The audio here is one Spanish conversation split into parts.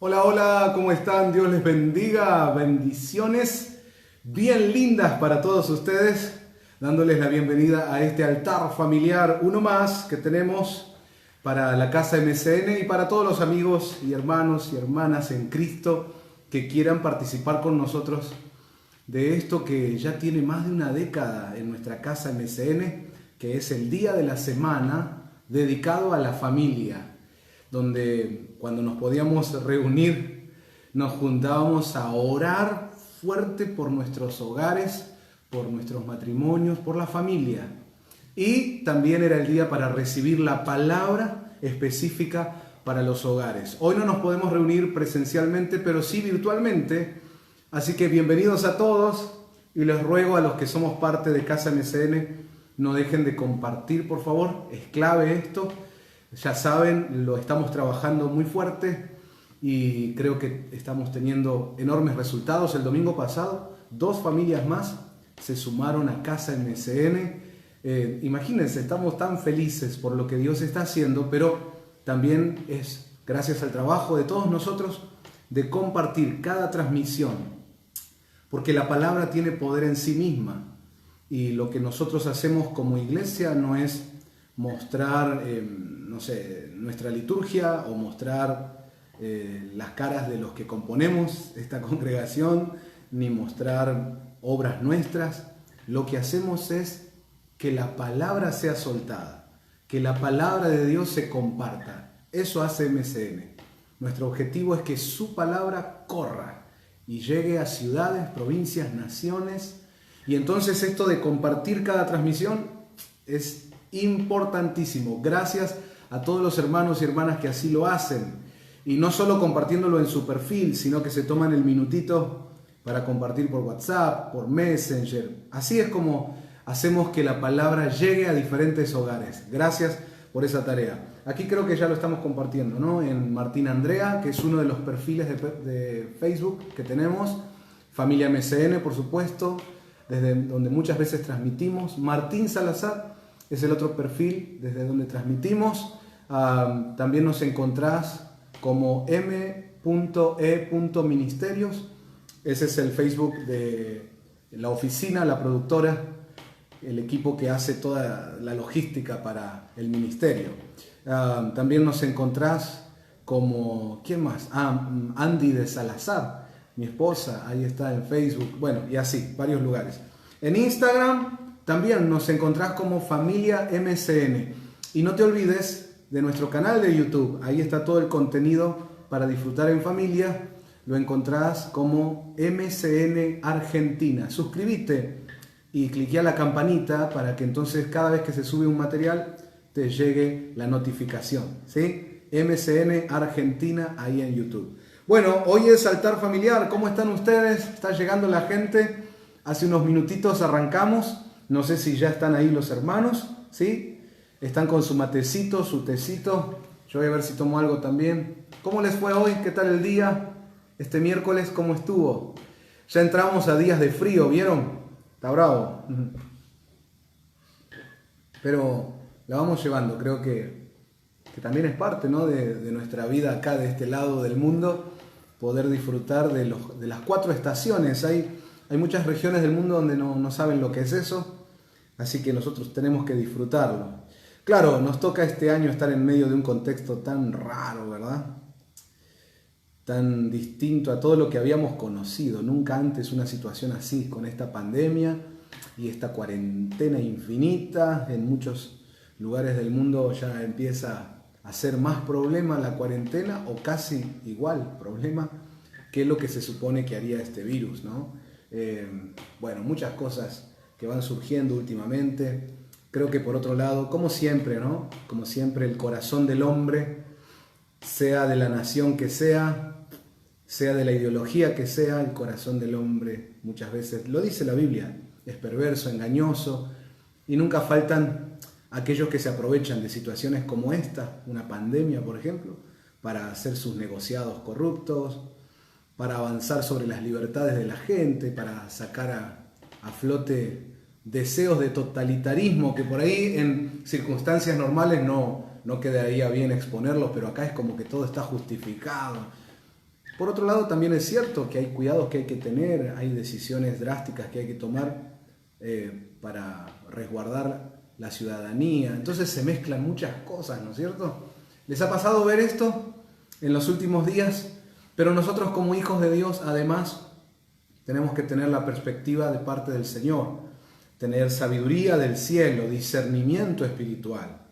Hola, hola, ¿cómo están? Dios les bendiga, bendiciones bien lindas para todos ustedes, dándoles la bienvenida a este altar familiar, uno más que tenemos para la Casa MCN y para todos los amigos y hermanos y hermanas en Cristo que quieran participar con nosotros de esto que ya tiene más de una década en nuestra Casa MCN, que es el día de la semana dedicado a la familia, donde cuando nos podíamos reunir nos juntábamos a orar fuerte por nuestros hogares, por nuestros matrimonios, por la familia. Y también era el día para recibir la palabra específica para los hogares. Hoy no nos podemos reunir presencialmente, pero sí virtualmente. Así que bienvenidos a todos y les ruego a los que somos parte de Casa MCN, no dejen de compartir, por favor. Es clave esto. Ya saben, lo estamos trabajando muy fuerte y creo que estamos teniendo enormes resultados. El domingo pasado, 2 familias más se sumaron a Casa MCN. Imagínense, estamos tan felices por lo que Dios está haciendo, pero también es gracias al trabajo de todos nosotros de compartir cada transmisión, porque la palabra tiene poder en sí misma y lo que nosotros hacemos como iglesia no es mostrar, nuestra liturgia o mostrar las caras de los que componemos esta congregación, ni mostrar obras nuestras. Lo que hacemos es que la palabra sea soltada, que la palabra de Dios se comparta. Eso hace MCN. Nuestro objetivo es que su palabra corra y llegue a ciudades, provincias, naciones. Y entonces esto de compartir cada transmisión es importantísimo. Gracias a todos los hermanos y hermanas que así lo hacen. Y no solo compartiéndolo en su perfil, sino que se toman el minutito para compartir por WhatsApp, por Messenger. Así es como hacemos que la palabra llegue a diferentes hogares. Gracias por esa tarea. Aquí creo que ya lo estamos compartiendo, ¿no? En Martín Andrea, que es uno de los perfiles de Facebook que tenemos. Familia MCN, por supuesto, desde donde muchas veces transmitimos. Martín Salazar es el otro perfil desde donde transmitimos. También nos encontrás como m.e.ministerios. Ese es el Facebook de la oficina, la productora, el equipo que hace toda la logística para el ministerio. También nos encontrás como, ¿quién más? Andy de Salazar, mi esposa, ahí está en Facebook, bueno, y así, varios lugares. En Instagram también nos encontrás como Familia MCN. Y no te olvides de nuestro canal de YouTube, ahí está todo el contenido para disfrutar en familia. Lo encontrás como MCN Argentina. Suscríbete y cliquea la campanita para que entonces cada vez que se sube un material te llegue la notificación, ¿sí? MCN Argentina ahí en YouTube. Bueno, hoy es altar familiar. ¿Cómo están ustedes? Está llegando la gente. Hace unos minutitos arrancamos. No sé si ya están ahí los hermanos, ¿sí? Están con su matecito, su tecito. Yo voy a ver si tomo algo también. ¿Cómo les fue hoy? ¿Qué tal el día? Este miércoles, ¿cómo estuvo? Ya entramos a días de frío, ¿vieron? Está bravo. Pero la vamos llevando. Creo que también es parte, ¿no? de nuestra vida acá, de este lado del mundo, poder disfrutar de las 4 estaciones. Hay muchas regiones del mundo donde no saben lo que es eso, así que nosotros tenemos que disfrutarlo. Claro, nos toca este año estar en medio de un contexto tan raro, ¿verdad? Tan distinto a todo lo que habíamos conocido. Nunca antes una situación así, con esta pandemia y esta cuarentena infinita. En muchos lugares del mundo ya empieza a ser más problema la cuarentena, o casi igual problema que lo que se supone que haría este virus, ¿no? Bueno, muchas cosas que van surgiendo últimamente. Creo que por otro lado, como siempre, ¿no? Como siempre, el corazón del hombre, sea de la nación que sea de la ideología que sea, el corazón del hombre muchas veces, lo dice la Biblia, es perverso, engañoso, y nunca faltan aquellos que se aprovechan de situaciones como esta, una pandemia, por ejemplo, para hacer sus negociados corruptos, para avanzar sobre las libertades de la gente, para sacar a flote deseos de totalitarismo que por ahí en circunstancias normales no quedaría bien exponerlos, pero acá es como que todo está justificado. Por otro lado, también es cierto que hay cuidados que hay que tener, hay decisiones drásticas que hay que tomar para resguardar la ciudadanía. Entonces se mezclan muchas cosas, ¿no es cierto? ¿Les ha pasado ver esto en los últimos días? Pero nosotros como hijos de Dios, además, tenemos que tener la perspectiva de parte del Señor, tener sabiduría del cielo, discernimiento espiritual,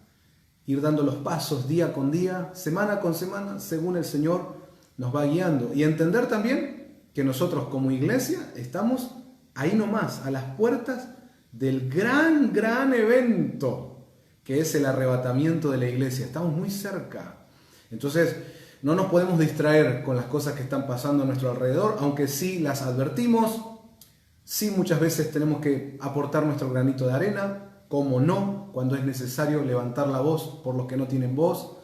ir dando los pasos día con día, semana con semana, según el Señor nos va guiando. Y entender también que nosotros como iglesia estamos ahí nomás, a las puertas del gran evento que es el arrebatamiento de la iglesia. Estamos muy cerca. Entonces, no nos podemos distraer con las cosas que están pasando a nuestro alrededor, aunque sí las advertimos, sí muchas veces tenemos que aportar nuestro granito de arena, como no, cuando es necesario levantar la voz por los que no tienen voz,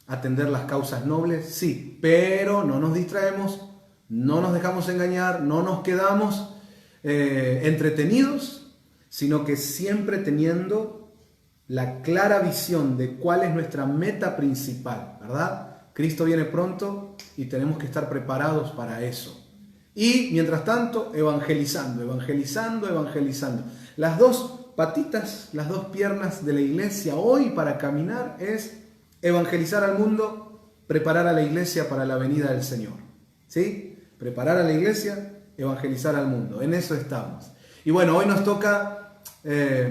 atender las causas nobles, sí, pero no nos distraemos, no nos dejamos engañar, no nos quedamos entretenidos, sino que siempre teniendo la clara visión de cuál es nuestra meta principal, ¿verdad? Cristo viene pronto y tenemos que estar preparados para eso. Y mientras tanto, evangelizando. Las dos patitas, las dos piernas de la iglesia hoy para caminar es evangelizar al mundo, preparar a la iglesia para la venida del Señor. ¿Sí? Preparar a la iglesia, evangelizar al mundo. En eso estamos. Y bueno, hoy nos toca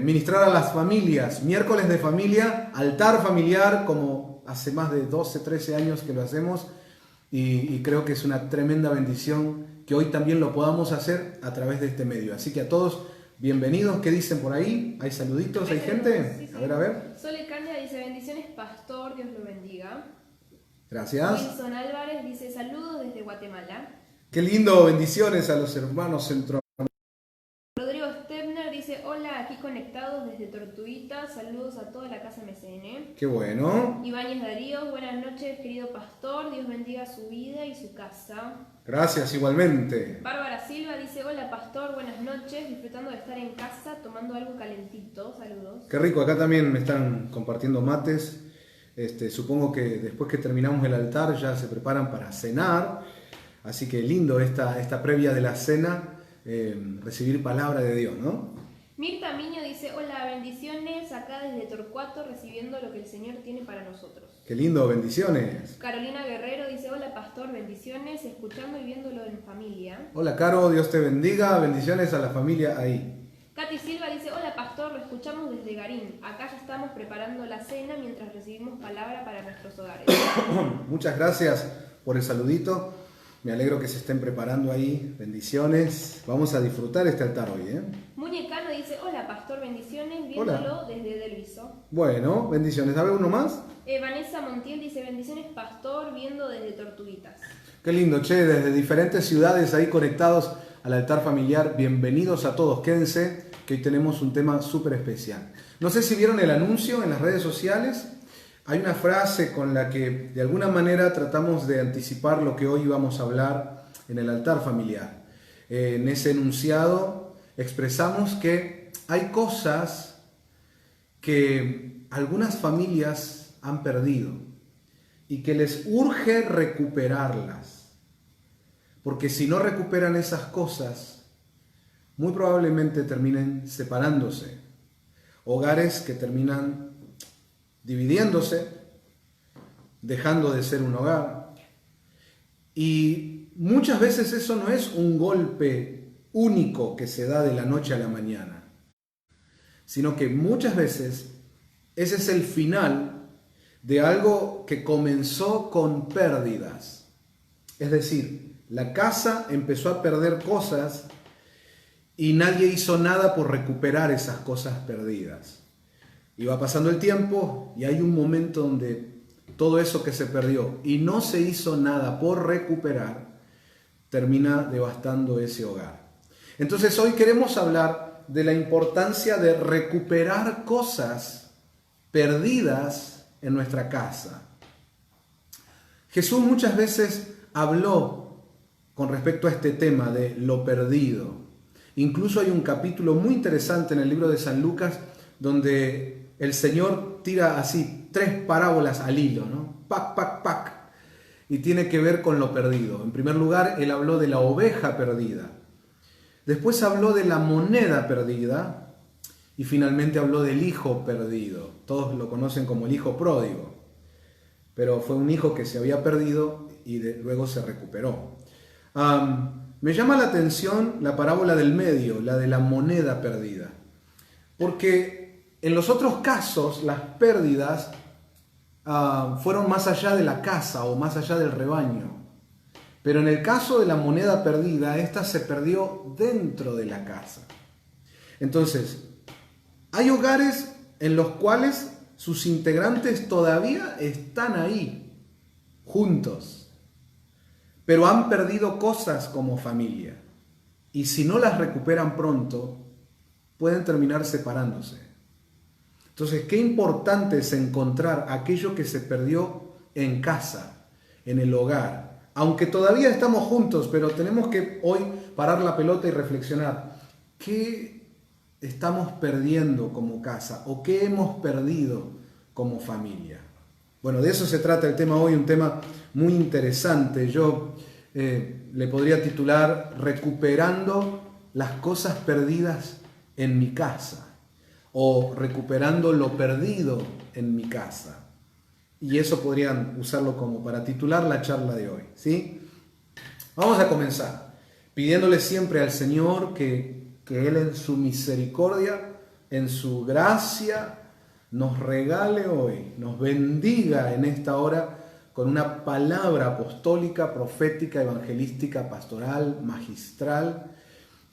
ministrar a las familias. Miércoles de familia, altar familiar, como hace más de 12, 13 años que lo hacemos. Y creo que es una tremenda bendición que hoy también lo podamos hacer a través de este medio. Así que a todos, bienvenidos. ¿Qué dicen por ahí? ¿Hay saluditos? ¿Hay gente? Sí, sí. A ver. Sole Candia dice, bendiciones pastor, Dios lo bendiga. Gracias. Wilson Álvarez dice, saludos desde Guatemala. Qué lindo, bendiciones a los hermanos centroamericanos. Rodrigo Stebner dice, hola, aquí conectados desde Tortuguita, saludos a toda la casa MCN. Qué bueno. Ibáñez Darío, buenas noches querido pastor, Dios bendiga su vida y su casa. Gracias, igualmente. Bárbara Silva dice, hola pastor, buenas noches, disfrutando de estar en casa, tomando algo calentito, saludos. Qué rico, acá también me están compartiendo mates. Supongo que después que terminamos el altar ya se preparan para cenar. Así que lindo esta previa de la cena, recibir palabra de Dios, ¿no? Mirta Miño dice, hola, bendiciones, acá desde Torcuato, recibiendo lo que el Señor tiene para nosotros. Qué lindo, bendiciones. Carolina Guerrero dice, hola pastor, bendiciones, escuchando y viéndolo en familia. Hola Caro, Dios te bendiga, bendiciones a la familia ahí. Katy Silva dice, hola pastor, lo escuchamos desde Garín, acá ya estamos preparando la cena mientras recibimos palabra para nuestros hogares. Muchas gracias por el saludito. Me alegro que se estén preparando ahí. Bendiciones. Vamos a disfrutar este altar hoy, ¿eh? Muñecano dice, hola pastor, bendiciones, viéndolo desde Delviso. Bueno, bendiciones. ¿A ver uno más? Vanessa Montiel dice, bendiciones pastor, viendo desde Tortuguitas. Qué lindo, che, desde diferentes ciudades ahí conectados al altar familiar. Bienvenidos a todos. Quédense, que hoy tenemos un tema súper especial. No sé si vieron el anuncio en las redes sociales. Hay una frase con la que de alguna manera tratamos de anticipar lo que hoy vamos a hablar en el altar familiar. En ese enunciado expresamos que hay cosas que algunas familias han perdido y que les urge recuperarlas. Porque si no recuperan esas cosas, muy probablemente terminen separándose. Hogares que terminan dividiéndose, dejando de ser un hogar. Y muchas veces eso no es un golpe único que se da de la noche a la mañana, sino que muchas veces ese es el final de algo que comenzó con pérdidas. Es decir, la casa empezó a perder cosas y nadie hizo nada por recuperar esas cosas perdidas. Y va pasando el tiempo y hay un momento donde todo eso que se perdió y no se hizo nada por recuperar, termina devastando ese hogar. Entonces hoy queremos hablar de la importancia de recuperar cosas perdidas en nuestra casa. Jesús muchas veces habló con respecto a este tema de lo perdido. Incluso hay un capítulo muy interesante en el libro de San Lucas donde el Señor tira así 3 parábolas al hilo, ¿no? Pac, pac, pac. y tiene que ver con lo perdido. En primer lugar, él habló de la oveja perdida. Después habló de la moneda perdida y finalmente habló del hijo perdido. Todos lo conocen como el hijo pródigo, pero fue un hijo que se había perdido y luego se recuperó. Me llama la atención la parábola del medio, la de la moneda perdida, porque en los otros casos las pérdidas fueron más allá de la casa o más allá del rebaño. Pero en el caso de la moneda perdida, esta se perdió dentro de la casa. Entonces, hay hogares en los cuales sus integrantes todavía están ahí, juntos, pero han perdido cosas como familia. Y si no las recuperan pronto, pueden terminar separándose. Entonces, qué importante es encontrar aquello que se perdió en casa, en el hogar. Aunque todavía estamos juntos, pero tenemos que hoy parar la pelota y reflexionar. ¿Qué estamos perdiendo como casa o qué hemos perdido como familia? Bueno, de eso se trata el tema hoy, un tema muy interesante. Yo le podría titular Recuperando las cosas perdidas en mi casa o Recuperando lo perdido en mi casa. Y eso podrían usarlo como para titular la charla de hoy, ¿sí? Vamos a comenzar pidiéndole siempre al Señor que Él en su misericordia, en su gracia, nos regale hoy, nos bendiga en esta hora con una palabra apostólica, profética, evangelística, pastoral, magistral,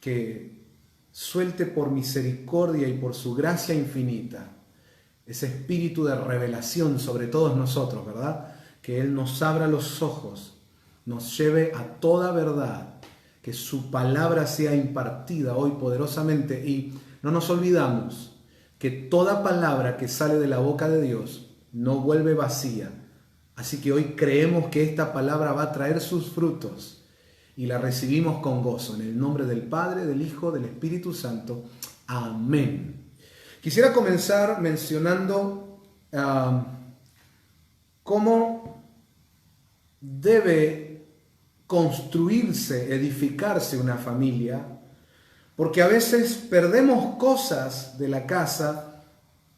que suelte por misericordia y por su gracia infinita ese espíritu de revelación sobre todos nosotros, ¿verdad? Que Él nos abra los ojos, nos lleve a toda verdad, que su palabra sea impartida hoy poderosamente y no nos olvidamos que toda palabra que sale de la boca de Dios no vuelve vacía. Así que hoy creemos que esta palabra va a traer sus frutos y la recibimos con gozo. En el nombre del Padre, del Hijo, del Espíritu Santo. Amén. Quisiera comenzar mencionando cómo debe construirse, edificarse una familia, porque a veces perdemos cosas de la casa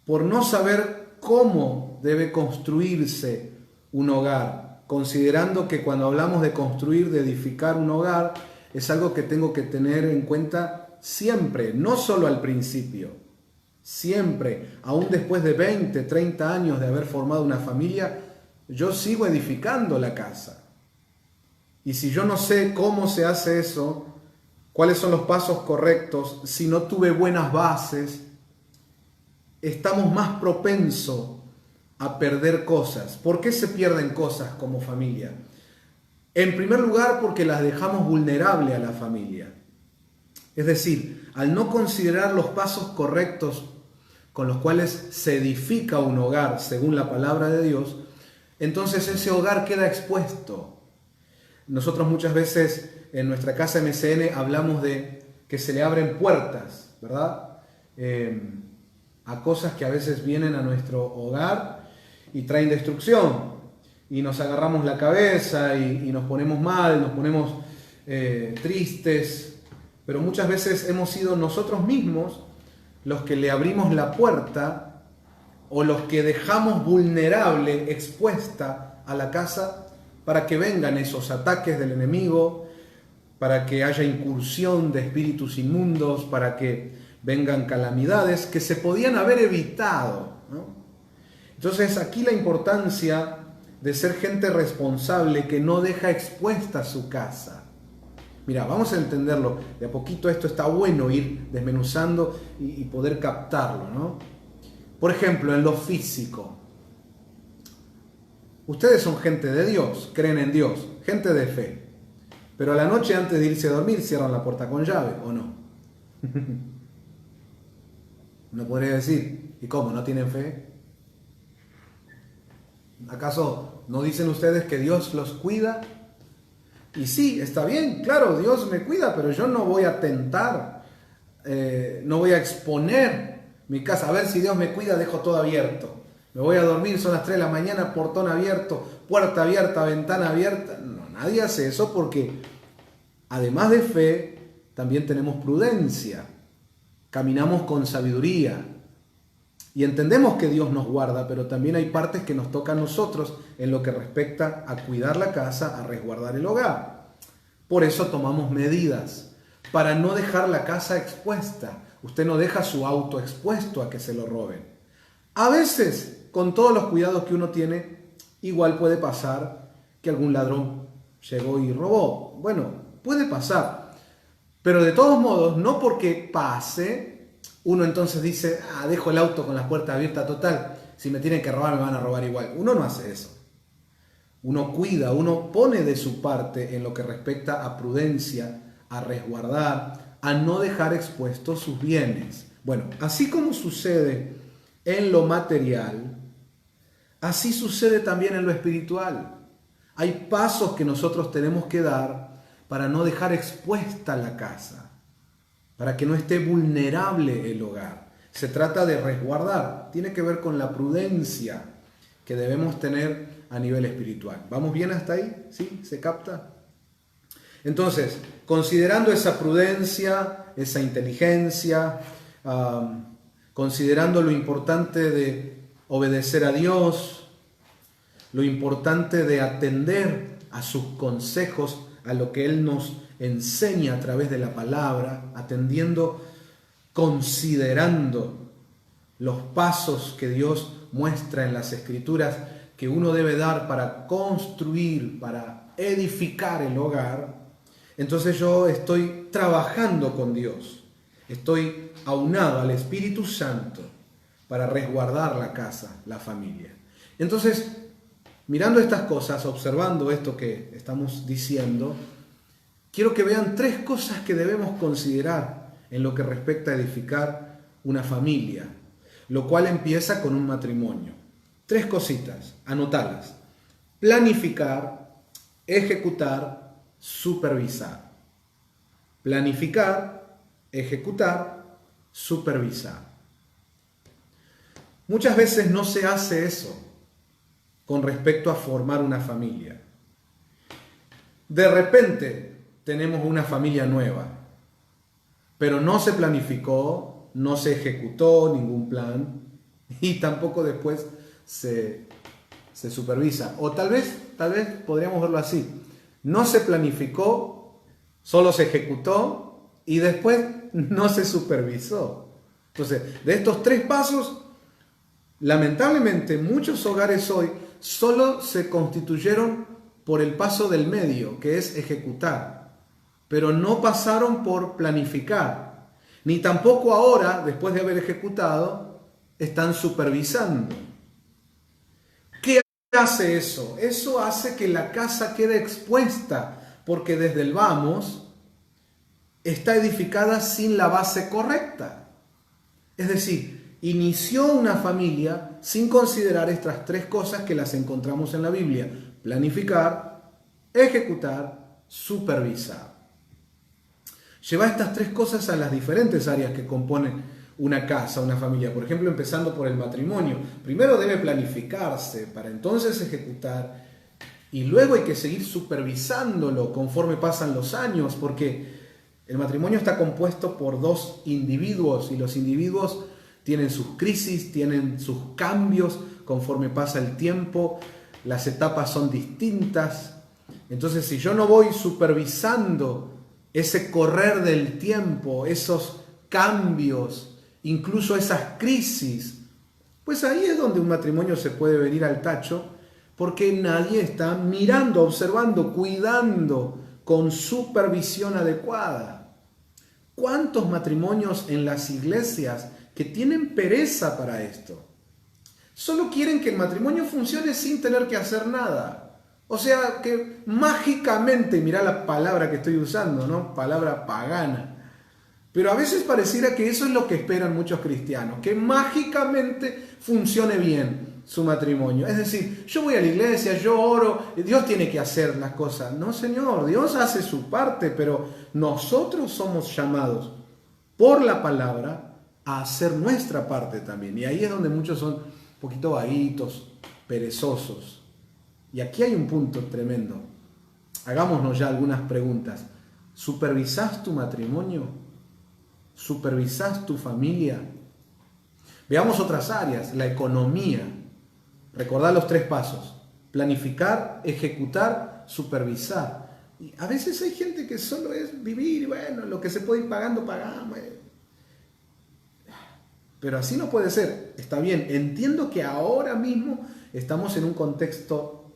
por no saber cómo debe construirse un hogar, considerando que cuando hablamos de construir, de edificar un hogar, es algo que tengo que tener en cuenta siempre, no solo al principio. Siempre, aún después de 20, 30 años de haber formado una familia, yo sigo edificando la casa. Y si yo no sé cómo se hace eso, cuáles son los pasos correctos, si no tuve buenas bases, estamos más propensos a perder cosas. ¿Por qué se pierden cosas como familia? En primer lugar, porque las dejamos vulnerables a la familia. Es decir, al no considerar los pasos correctos con los cuales se edifica un hogar según la palabra de Dios, entonces ese hogar queda expuesto. Nosotros muchas veces en nuestra casa MCN hablamos de que se le abren puertas, ¿verdad? A cosas que a veces vienen a nuestro hogar y traen destrucción. Y nos agarramos la cabeza y nos ponemos mal, nos ponemos tristes. Pero muchas veces hemos sido nosotros mismos los que le abrimos la puerta o los que dejamos vulnerable, expuesta a la casa para que vengan esos ataques del enemigo, para que haya incursión de espíritus inmundos, para que vengan calamidades que se podían haber evitado, ¿no? Entonces aquí la importancia de ser gente responsable que no deja expuesta su casa. Mira, vamos a entenderlo, de a poquito esto está bueno ir desmenuzando y poder captarlo, ¿no? Por ejemplo, en lo físico. Ustedes son gente de Dios, creen en Dios, gente de fe. Pero a la noche antes de irse a dormir cierran la puerta con llave, ¿o no? Uno podría decir, ¿y cómo? ¿No tienen fe? ¿Acaso no dicen ustedes que Dios los cuida? Y sí, está bien, claro, Dios me cuida, pero yo no voy a tentar, no voy a exponer mi casa. A ver si Dios me cuida, dejo todo abierto. Me voy a dormir, son las 3 de la mañana, portón abierto, puerta abierta, ventana abierta. No, nadie hace eso porque además de fe, también tenemos prudencia. Caminamos con sabiduría. Y entendemos que Dios nos guarda, pero también hay partes que nos toca a nosotros en lo que respecta a cuidar la casa, a resguardar el hogar. Por eso tomamos medidas para no dejar la casa expuesta. Usted no deja su auto expuesto a que se lo roben. A veces, con todos los cuidados que uno tiene, igual puede pasar que algún ladrón llegó y robó. Bueno, puede pasar. Pero de todos modos, no porque pase, uno entonces dice, dejo el auto con las puertas abiertas total. Si me tienen que robar, me van a robar igual. Uno no hace eso. Uno cuida, uno pone de su parte en lo que respecta a prudencia, a resguardar, a no dejar expuestos sus bienes. Bueno, así como sucede en lo material, así sucede también en lo espiritual. Hay pasos que nosotros tenemos que dar para no dejar expuesta la casa, para que no esté vulnerable el hogar. Se trata de resguardar, tiene que ver con la prudencia que debemos tener a nivel espiritual. ¿Vamos bien hasta ahí? ¿Sí? ¿Se capta? Entonces, considerando esa prudencia, esa inteligencia, considerando lo importante de obedecer a Dios, lo importante de atender a sus consejos, a lo que Él nos enseña a través de la palabra, atendiendo, considerando los pasos que Dios muestra en las Escrituras que uno debe dar para construir, para edificar el hogar. Entonces yo estoy trabajando con Dios, estoy aunado al Espíritu Santo para resguardar la casa, la familia. Entonces, mirando estas cosas, observando esto que estamos diciendo, quiero que vean 3 cosas que debemos considerar en lo que respecta a edificar una familia, lo cual empieza con un matrimonio. 3 cositas, anotalas. Planificar, ejecutar, supervisar. Planificar, ejecutar, supervisar. Muchas veces no se hace eso con respecto a formar una familia. De repente tenemos una familia nueva, pero no se planificó, no se ejecutó ningún plan y tampoco después se supervisa. O tal vez podríamos verlo así. No se planificó, solo se ejecutó y después no se supervisó. Entonces, de estos 3 pasos, lamentablemente muchos hogares hoy solo se constituyeron por el paso del medio, que es ejecutar, pero no pasaron por planificar, ni tampoco ahora, después de haber ejecutado, están supervisando. ¿Qué hace eso? Eso hace que la casa quede expuesta, porque desde el vamos está edificada sin la base correcta. Es decir, inició una familia sin considerar estas 3 cosas que las encontramos en la Biblia: planificar, ejecutar, supervisar. Lleva estas 3 cosas a las diferentes áreas que componen una casa, una familia. Por ejemplo, empezando por el matrimonio. Primero debe planificarse para entonces ejecutar y luego hay que seguir supervisándolo conforme pasan los años, porque el matrimonio está compuesto por 2 individuos y los individuos tienen sus crisis, tienen sus cambios conforme pasa el tiempo, las etapas son distintas. Entonces, si yo no voy supervisando ese correr del tiempo, esos cambios, incluso esas crisis, pues ahí es donde un matrimonio se puede venir al tacho, porque nadie está mirando, observando, cuidando con supervisión adecuada. ¿Cuántos matrimonios en las iglesias que tienen pereza para esto? Solo quieren que el matrimonio funcione sin tener que hacer nada. O sea, que mágicamente, mirá la palabra que estoy usando, ¿no? Palabra pagana. Pero a veces pareciera que eso es lo que esperan muchos cristianos, que mágicamente funcione bien su matrimonio. Es decir, yo voy a la iglesia, yo oro, Dios tiene que hacer las cosas. No, Señor, Dios hace su parte, pero nosotros somos llamados por la palabra a hacer nuestra parte también. Y ahí es donde muchos son poquito vaguitos, perezosos. Y aquí hay un punto tremendo. Hagámonos ya algunas preguntas. ¿Supervisás tu matrimonio? ¿Supervisás tu familia? Veamos otras áreas. La economía. Recordad los 3 pasos. Planificar, ejecutar, supervisar. Y a veces hay gente que solo es vivir y bueno, lo que se puede ir pagando, pagamos. Pero así no puede ser. Está bien, entiendo que ahora mismo estamos en un contexto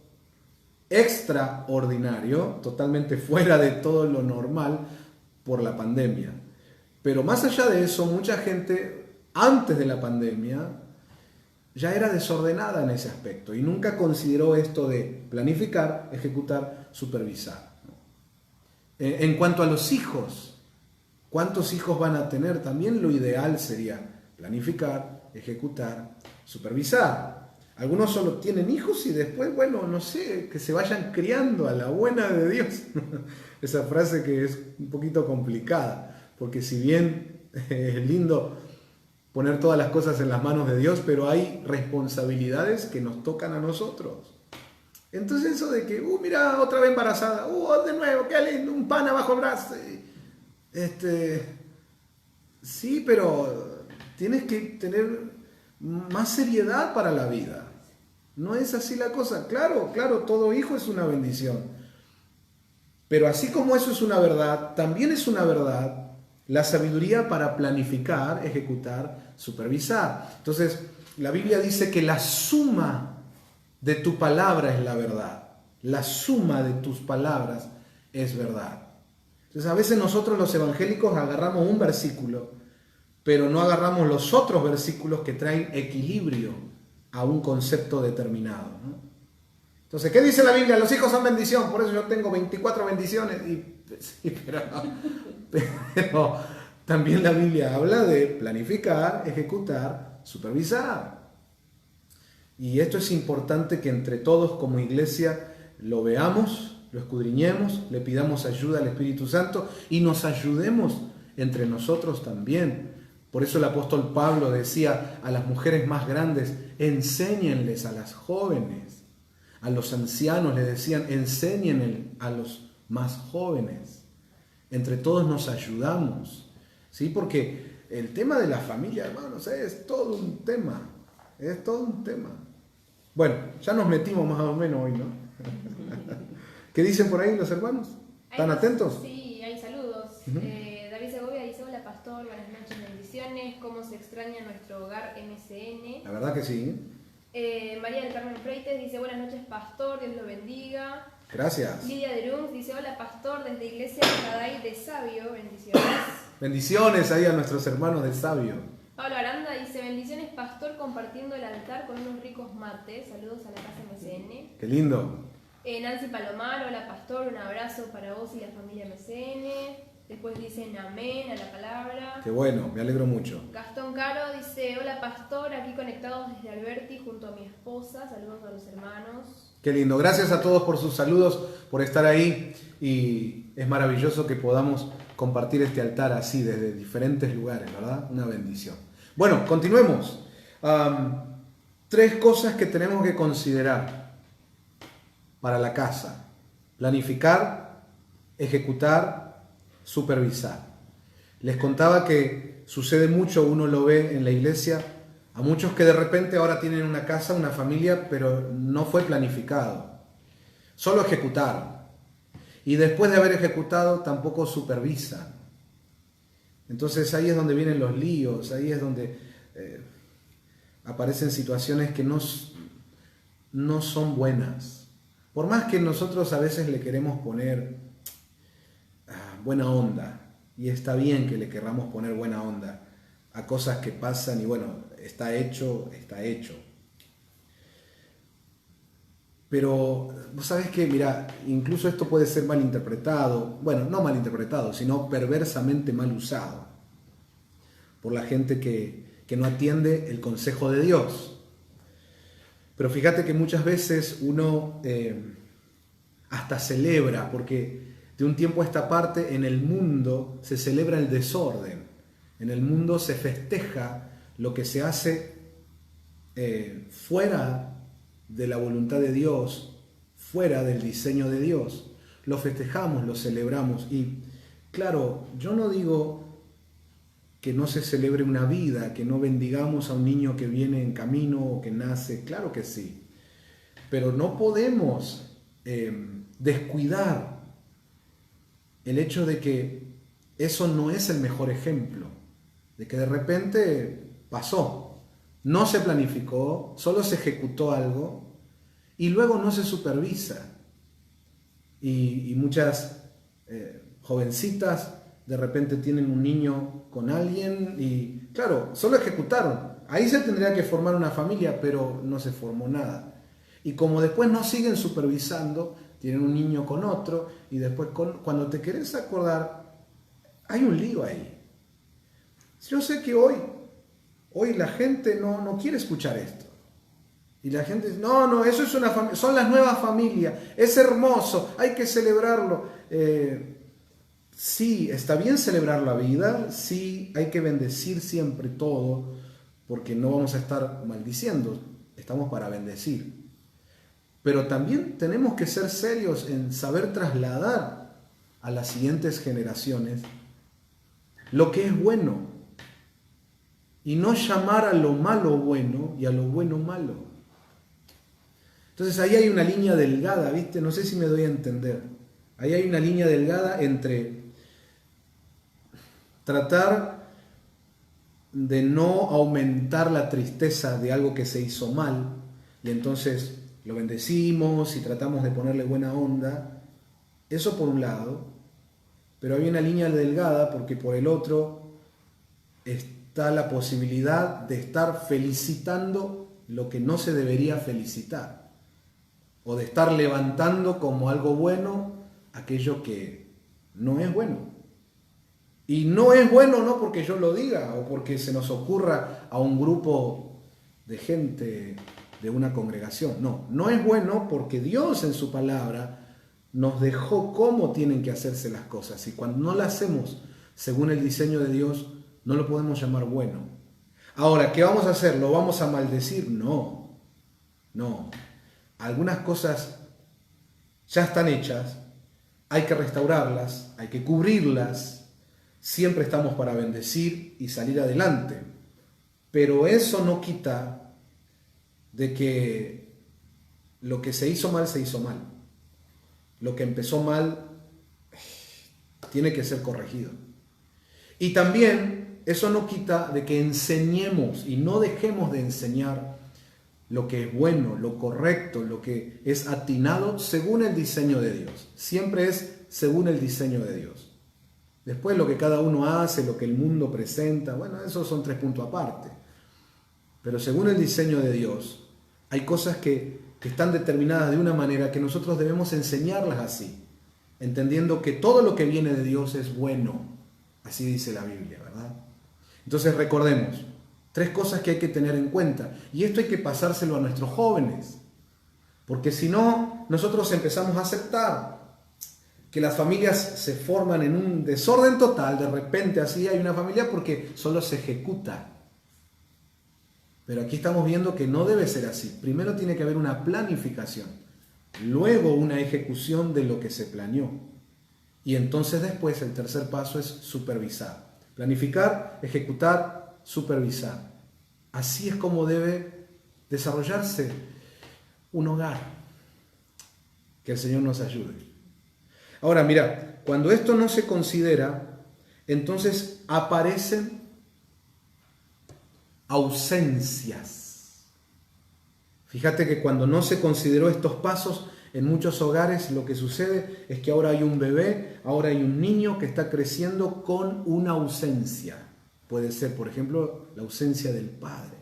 extraordinario, totalmente fuera de todo lo normal por la pandemia. Pero más allá de eso, mucha gente antes de la pandemia ya era desordenada en ese aspecto y nunca consideró esto de planificar, ejecutar, supervisar. En cuanto a los hijos, ¿cuántos hijos van a tener? También lo ideal sería planificar, ejecutar, supervisar. Algunos solo tienen hijos y después, bueno, no sé, que se vayan criando a la buena de Dios. Esa frase que es un poquito complicada, porque si bien es lindo poner todas las cosas en las manos de Dios, pero hay responsabilidades que nos tocan a nosotros. Entonces eso de que, mira, otra vez embarazada, de nuevo, qué lindo, un pan abajo el brazo. Sí, pero tienes que tener más seriedad para la vida. No es así la cosa. Claro, todo hijo es una bendición. Pero así como eso es una verdad, también es una verdad la sabiduría para planificar, ejecutar, supervisar. Entonces, la Biblia dice que la suma de tu palabra es la verdad. La suma de tus palabras es verdad. Entonces, a veces nosotros los evangélicos agarramos un versículo, pero no agarramos los otros versículos que traen equilibrio a un concepto determinado, ¿no? Entonces, ¿qué dice la Biblia? Los hijos son bendición, por eso yo tengo 24 bendiciones. Sí, pero también la Biblia habla de planificar, ejecutar, supervisar. Y esto es importante que entre todos como iglesia lo veamos, lo escudriñemos, le pidamos ayuda al Espíritu Santo y nos ayudemos entre nosotros también. Por eso el apóstol Pablo decía a las mujeres más grandes, enséñenles a las jóvenes. A los ancianos les decían, enséñenle a los más jóvenes. Entre todos nos ayudamos, ¿sí? Porque el tema de la familia, hermanos, es todo un tema. Es todo un tema. Bueno, ya nos metimos más o menos hoy, ¿no? ¿Qué dicen por ahí los hermanos? ¿Están atentos? Sí, hay saludos. David Segovia dice, hola pastor, buenas noches, bendiciones. ¿Cómo se extraña nuestro hogar MCN? La verdad que sí. María del Carmen Freites dice, buenas noches pastor, Dios lo bendiga. Gracias. Lidia de Runz dice, hola pastor, desde Iglesia Shaddai de Sabio, bendiciones. Bendiciones ahí a nuestros hermanos de Sabio. Pablo Aranda dice, bendiciones pastor, compartiendo el altar con unos ricos mates. Saludos a la casa MCN. Qué lindo. Nancy Palomar, hola pastor, un abrazo para vos y la familia MCN. Después dicen amén a la palabra. Qué bueno, me alegro mucho. Gastón Caro dice, hola pastor, aquí conectados desde Alberti junto a mi esposa. Saludos a los hermanos. Qué lindo, gracias a todos por sus saludos, por estar ahí. Y es maravilloso que podamos compartir este altar así desde diferentes lugares, ¿verdad? Una bendición. Bueno, continuemos. 3 cosas que tenemos que considerar para la casa. Planificar, ejecutar, supervisar. Les contaba que sucede mucho, uno lo ve en la iglesia, a muchos que de repente ahora tienen una casa, una familia, pero no fue planificado. Solo ejecutaron. Y después de haber ejecutado, tampoco supervisan. Entonces ahí es donde vienen los líos, ahí es donde aparecen situaciones que no son buenas. Por más que nosotros a veces le queremos poner buena onda, y está bien que le querramos poner buena onda a cosas que pasan y bueno, está hecho, está hecho. Pero vos sabés que, mira, incluso esto puede ser malinterpretado, bueno, no malinterpretado, sino perversamente mal usado por la gente que no atiende el consejo de Dios. Pero fíjate que muchas veces uno hasta celebra, porque de un tiempo a esta parte en el mundo se celebra el desorden, en el mundo se festeja lo que se hace fuera de la voluntad de Dios, fuera del diseño de Dios, lo festejamos, lo celebramos. Y claro, yo no digo que no se celebre una vida, que no bendigamos a un niño que viene en camino o que nace, claro que sí, pero no podemos descuidar el hecho de que eso no es el mejor ejemplo, de que de repente pasó, no se planificó, solo se ejecutó algo y luego no se supervisa. Y muchas jovencitas de repente tienen un niño con alguien y claro, solo ejecutaron. Ahí se tendría que formar una familia, pero no se formó nada. Y como después no siguen supervisando, tienen un niño con otro y después cuando te querés acordar, hay un lío ahí. Yo sé que hoy la gente no quiere escuchar esto. Y la gente dice, no, eso es una familia, son las nuevas familias, es hermoso, hay que celebrarlo. Sí, está bien celebrar la vida, sí, hay que bendecir siempre todo, porque no vamos a estar maldiciendo, estamos para bendecir. Pero también tenemos que ser serios en saber trasladar a las siguientes generaciones lo que es bueno y no llamar a lo malo bueno y a lo bueno malo. Entonces ahí hay una línea delgada, ¿viste? No sé si me doy a entender. Ahí hay una línea delgada entre tratar de no aumentar la tristeza de algo que se hizo mal y entonces lo bendecimos y tratamos de ponerle buena onda. Eso por un lado, pero hay una línea delgada porque por el otro está la posibilidad de estar felicitando lo que no se debería felicitar o de estar levantando como algo bueno aquello que no es bueno. Y no es bueno no porque yo lo diga o porque se nos ocurra a un grupo de gente de una congregación. No es bueno porque Dios en su palabra nos dejó cómo tienen que hacerse las cosas. Y cuando no las hacemos según el diseño de Dios, no lo podemos llamar bueno. Ahora, ¿qué vamos a hacer? ¿Lo vamos a maldecir? No. Algunas cosas ya están hechas, hay que restaurarlas, hay que cubrirlas. Siempre estamos para bendecir y salir adelante. Pero eso no quita de que lo que se hizo mal, Lo que empezó mal tiene que ser corregido. Y también eso no quita de que enseñemos y no dejemos de enseñar lo que es bueno, lo correcto, lo que es atinado según el diseño de Dios. Siempre es según el diseño de Dios. Después lo que cada uno hace, lo que el mundo presenta, bueno, esos son 3 puntos aparte. Pero según el diseño de Dios, hay cosas que están determinadas de una manera que nosotros debemos enseñarlas así, entendiendo que todo lo que viene de Dios es bueno. Así dice la Biblia, ¿verdad? Entonces recordemos, 3 cosas que hay que tener en cuenta. Y esto hay que pasárselo a nuestros jóvenes, porque si no, nosotros empezamos a aceptar que las familias se forman en un desorden total, de repente así hay una familia porque solo se ejecuta. Pero aquí estamos viendo que no debe ser así. Primero tiene que haber una planificación, luego una ejecución de lo que se planeó. Y entonces después el tercer paso es supervisar. Planificar, ejecutar, supervisar. Así es como debe desarrollarse un hogar. Que el Señor nos ayude. Ahora, mira, cuando esto no se considera, entonces aparecen ausencias. Fíjate que cuando no se consideró estos pasos, en muchos hogares lo que sucede es que ahora hay un bebé, ahora hay un niño que está creciendo con una ausencia. Puede ser, por ejemplo, la ausencia del padre.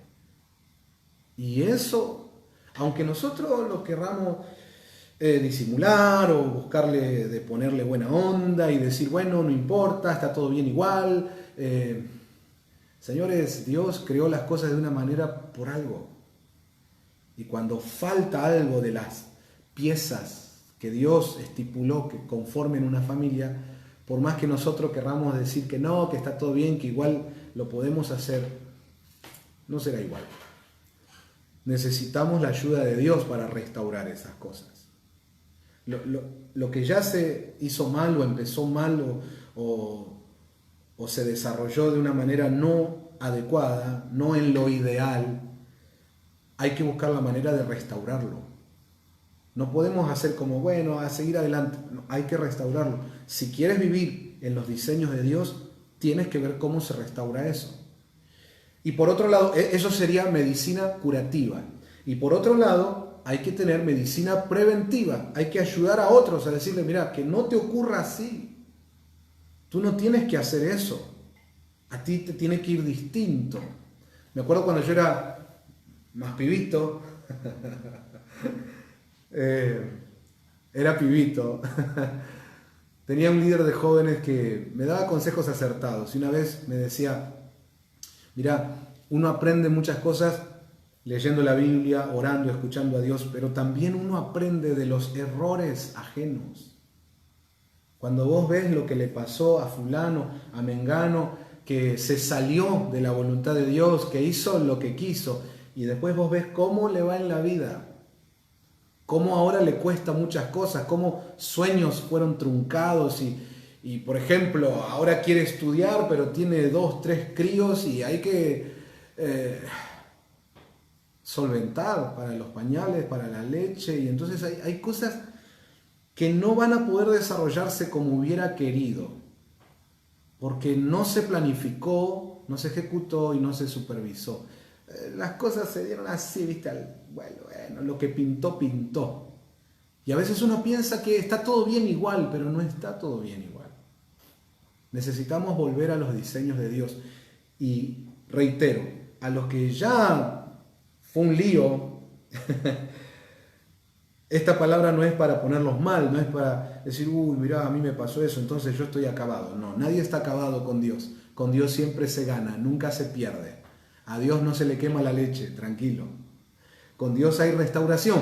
Y eso, aunque nosotros lo querramos disimular o buscarle de ponerle buena onda y decir, bueno, no importa, está todo bien igual. Señores, Dios creó las cosas de una manera por algo. Y cuando falta algo de las piezas que Dios estipuló que conformen una familia, por más que nosotros querramos decir que no, que está todo bien, que igual lo podemos hacer, no será igual. necesitamos la ayuda de Dios para restaurar esas cosas. Lo que ya se hizo mal o empezó mal o se desarrolló de una manera no adecuada, no en lo ideal, hay que buscar la manera de restaurarlo. No podemos hacer como, bueno, a seguir adelante. No, hay que restaurarlo. Si quieres vivir en los diseños de Dios, tienes que ver cómo se restaura eso. Y por otro lado, eso sería medicina curativa. Y por otro lado, hay que tener medicina preventiva. Hay que ayudar a otros a decirle, mira, que no te ocurra así. Tú no tienes que hacer eso. A ti te tiene que ir distinto. Me acuerdo cuando yo era más pibito. Era pibito. Tenía un líder de jóvenes que me daba consejos acertados. Y una vez me decía, mira, uno aprende muchas cosas leyendo la Biblia, orando, escuchando a Dios, pero también uno aprende de los errores ajenos. Cuando vos ves lo que le pasó a fulano, a mengano, que se salió de la voluntad de Dios, que hizo lo que quiso, y después vos ves cómo le va en la vida, cómo ahora le cuesta muchas cosas, cómo sueños fueron truncados y por ejemplo, ahora quiere estudiar, pero tiene 2, 3 críos y hay que solventar para los pañales, para la leche, y entonces hay cosas que no van a poder desarrollarse como hubiera querido, porque no se planificó, no se ejecutó y no se supervisó. Las cosas se dieron así, ¿viste? Bueno, lo que pintó, pintó. Y a veces uno piensa que está todo bien igual, pero no está todo bien igual. Necesitamos volver a los diseños de Dios. Y reitero, a los que ya fue un lío, esta palabra no es para ponerlos mal, no es para decir, uy, mirá, a mí me pasó eso, entonces yo estoy acabado. No, nadie está acabado con Dios. Con Dios siempre se gana, nunca se pierde. A Dios no se le quema la leche, tranquilo. Con Dios hay restauración,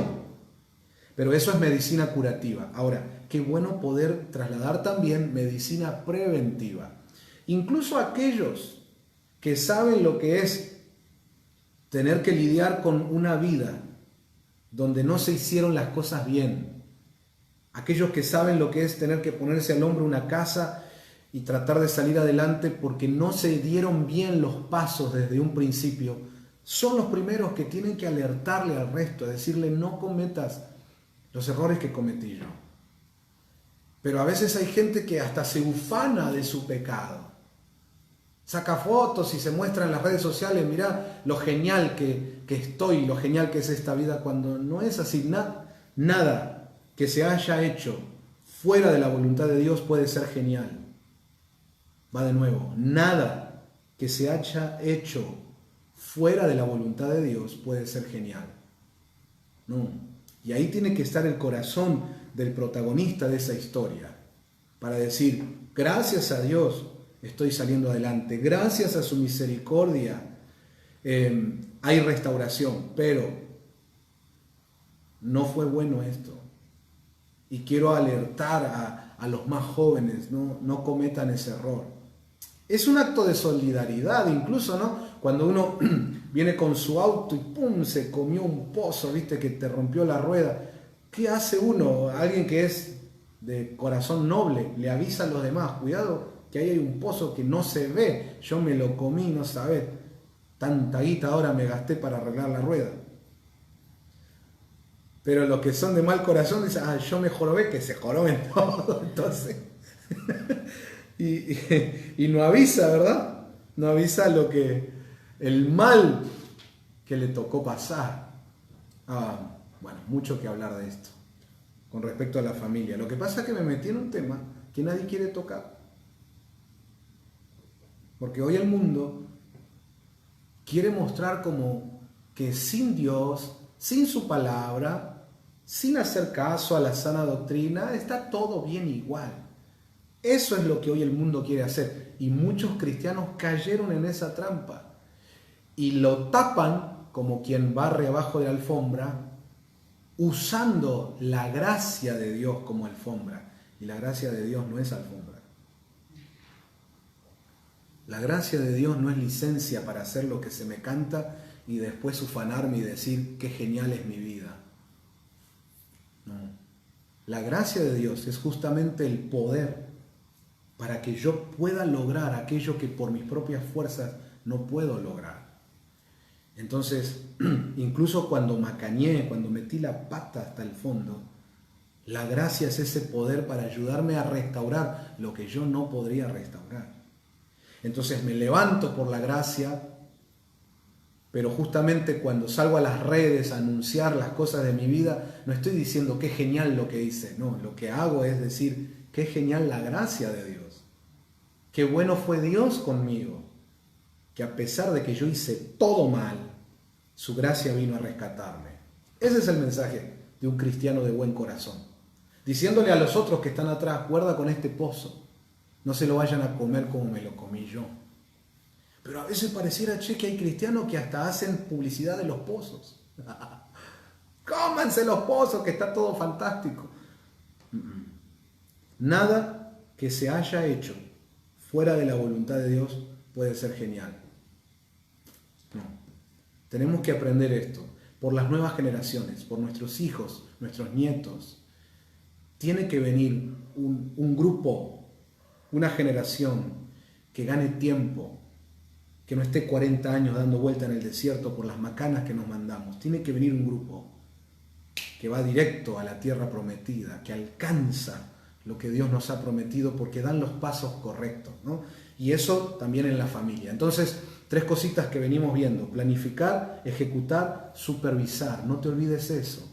pero eso es medicina curativa. Ahora, qué bueno poder trasladar también medicina preventiva. Incluso aquellos que saben lo que es tener que lidiar con una vida donde no se hicieron las cosas bien. Aquellos que saben lo que es tener que ponerse al hombro una casa y tratar de salir adelante porque no se dieron bien los pasos desde un principio, son los primeros que tienen que alertarle al resto, decirle no cometas los errores que cometí yo. Pero a veces hay gente que hasta se ufana de su pecado. Saca fotos y se muestra en las redes sociales, mirá lo genial que estoy, lo genial que es esta vida, cuando no es así. Nada que se haya hecho fuera de la voluntad de Dios puede ser genial. Va de nuevo, nada que se haya hecho fuera de la voluntad de Dios puede ser genial. No. Y ahí tiene que estar el corazón del protagonista de esa historia, para decir, gracias a Dios estoy saliendo adelante, gracias a su misericordia hay restauración, pero no fue bueno esto. Y quiero alertar a los más jóvenes, no cometan ese error. Es un acto de solidaridad incluso, ¿no? Cuando uno viene con su auto y ¡pum! Se comió un pozo, ¿viste? Que te rompió la rueda. ¿Qué hace uno? Alguien que es de corazón noble, le avisa a los demás, cuidado que ahí hay un pozo que no se ve, yo me lo comí, no sabés, tanta guita ahora me gasté para arreglar la rueda. Pero los que son de mal corazón dicen, yo me jorobé, que se joroben todo, entonces... y no avisa, ¿verdad? No avisa el mal que le tocó pasar. Bueno, mucho que hablar de esto con respecto a la familia. Lo que pasa es que me metí en un tema que nadie quiere tocar. Porque hoy el mundo quiere mostrar como que sin Dios, sin su palabra, sin hacer caso a la sana doctrina, está todo bien igual. Eso es lo que hoy el mundo quiere hacer. Y muchos cristianos cayeron en esa trampa. Y lo tapan como quien barre abajo de la alfombra, usando la gracia de Dios como alfombra. Y la gracia de Dios no es alfombra. La gracia de Dios no es licencia para hacer lo que se me canta y después ufanarme y decir qué genial es mi vida. No. La gracia de Dios es justamente el poder para que yo pueda lograr aquello que por mis propias fuerzas no puedo lograr. Entonces, incluso cuando macañé, cuando metí la pata hasta el fondo, la gracia es ese poder para ayudarme a restaurar lo que yo no podría restaurar. Entonces me levanto por la gracia, pero justamente cuando salgo a las redes a anunciar las cosas de mi vida, no estoy diciendo qué genial lo que hice, no, lo que hago es decir qué genial la gracia de Dios, qué bueno fue Dios conmigo, que a pesar de que yo hice todo mal, su gracia vino a rescatarme. Ese es el mensaje de un cristiano de buen corazón, diciéndole a los otros que están atrás, guarda con este pozo, no se lo vayan a comer como me lo comí yo. Pero a veces pareciera, que hay cristianos que hasta hacen publicidad de los pozos. Cómanse los pozos, que está todo fantástico. Nada que se haya hecho fuera de la voluntad de Dios puede ser genial. No. Tenemos que aprender esto por las nuevas generaciones, por nuestros hijos, nuestros nietos. Tiene que venir un grupo, una generación que gane tiempo, que no esté 40 años dando vuelta en el desierto por las macanas que nos mandamos. Tiene que venir un grupo que va directo a la tierra prometida, que alcanza lo que Dios nos ha prometido porque dan los pasos correctos, ¿no? Y eso también en la familia. Entonces, 3 cositas que venimos viendo: planificar, ejecutar, supervisar. No te olvides eso.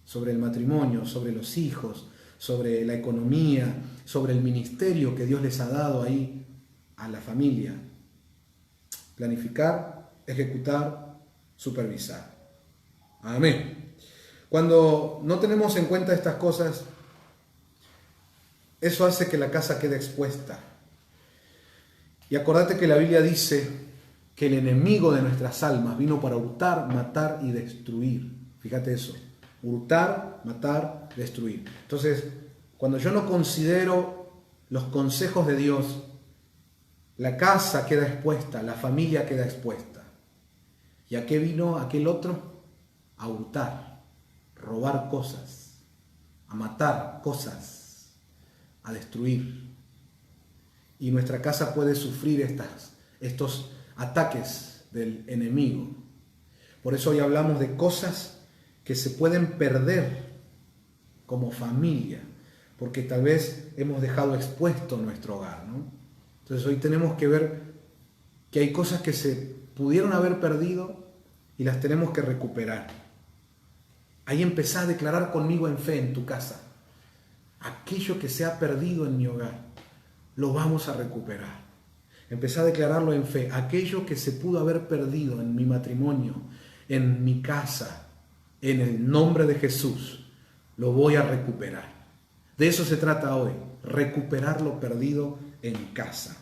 Sobre el matrimonio, sobre los hijos, sobre la economía, sobre el ministerio que Dios les ha dado ahí a la familia. Planificar, ejecutar, supervisar. Amén. Cuando no tenemos en cuenta estas cosas, eso hace que la casa quede expuesta. Y acordate que la Biblia dice que el enemigo de nuestras almas vino para hurtar, matar y destruir. Fíjate eso. Hurtar, matar, destruir. Entonces, cuando yo no considero los consejos de Dios, la casa queda expuesta, la familia queda expuesta. ¿Y a qué vino aquel otro? A hurtar, robar cosas, a matar cosas, a destruir. Y nuestra casa puede sufrir estos ataques del enemigo. Por eso hoy hablamos de cosas que se pueden perder como familia, porque tal vez hemos dejado expuesto nuestro hogar, ¿no? Entonces hoy tenemos que ver que hay cosas que se pudieron haber perdido y las tenemos que recuperar. Ahí empezá a declarar conmigo en fe en tu casa. Aquello que se ha perdido en mi hogar, lo vamos a recuperar. Empezá a declararlo en fe. Aquello que se pudo haber perdido en mi matrimonio, en mi casa, en el nombre de Jesús, lo voy a recuperar. De eso se trata hoy, recuperar lo perdido en casa.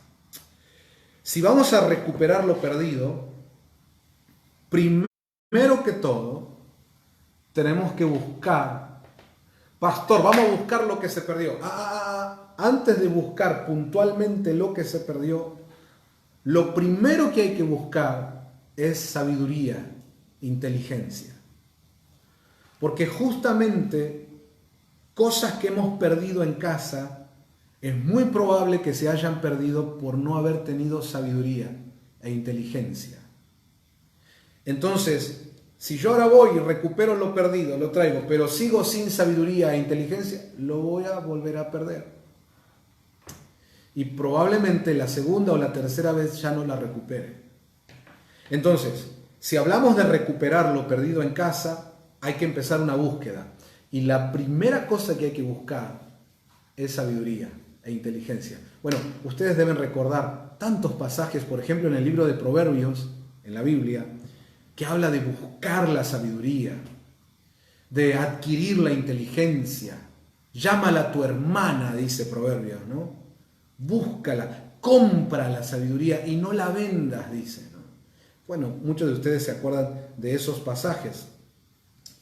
Si vamos a recuperar lo perdido, primero que todo, tenemos que buscar. Pastor, vamos a buscar lo que se perdió. Antes de buscar puntualmente lo que se perdió, lo primero que hay que buscar es sabiduría, inteligencia. Porque justamente cosas que hemos perdido en casa, es muy probable que se hayan perdido por no haber tenido sabiduría e inteligencia. Entonces, si yo ahora voy y recupero lo perdido, lo traigo, pero sigo sin sabiduría e inteligencia, lo voy a volver a perder. Y probablemente la segunda o la tercera vez ya no la recupere. Entonces, si hablamos de recuperar lo perdido en casa, hay que empezar una búsqueda. Y la primera cosa que hay que buscar es sabiduría e inteligencia. Bueno, ustedes deben recordar tantos pasajes, por ejemplo, en el libro de Proverbios, en la Biblia, que habla de buscar la sabiduría, de adquirir la inteligencia. Llámala a tu hermana, dice Proverbios, ¿no? Búscala, compra la sabiduría y no la vendas, dice, ¿no? Bueno, muchos de ustedes se acuerdan de esos pasajes.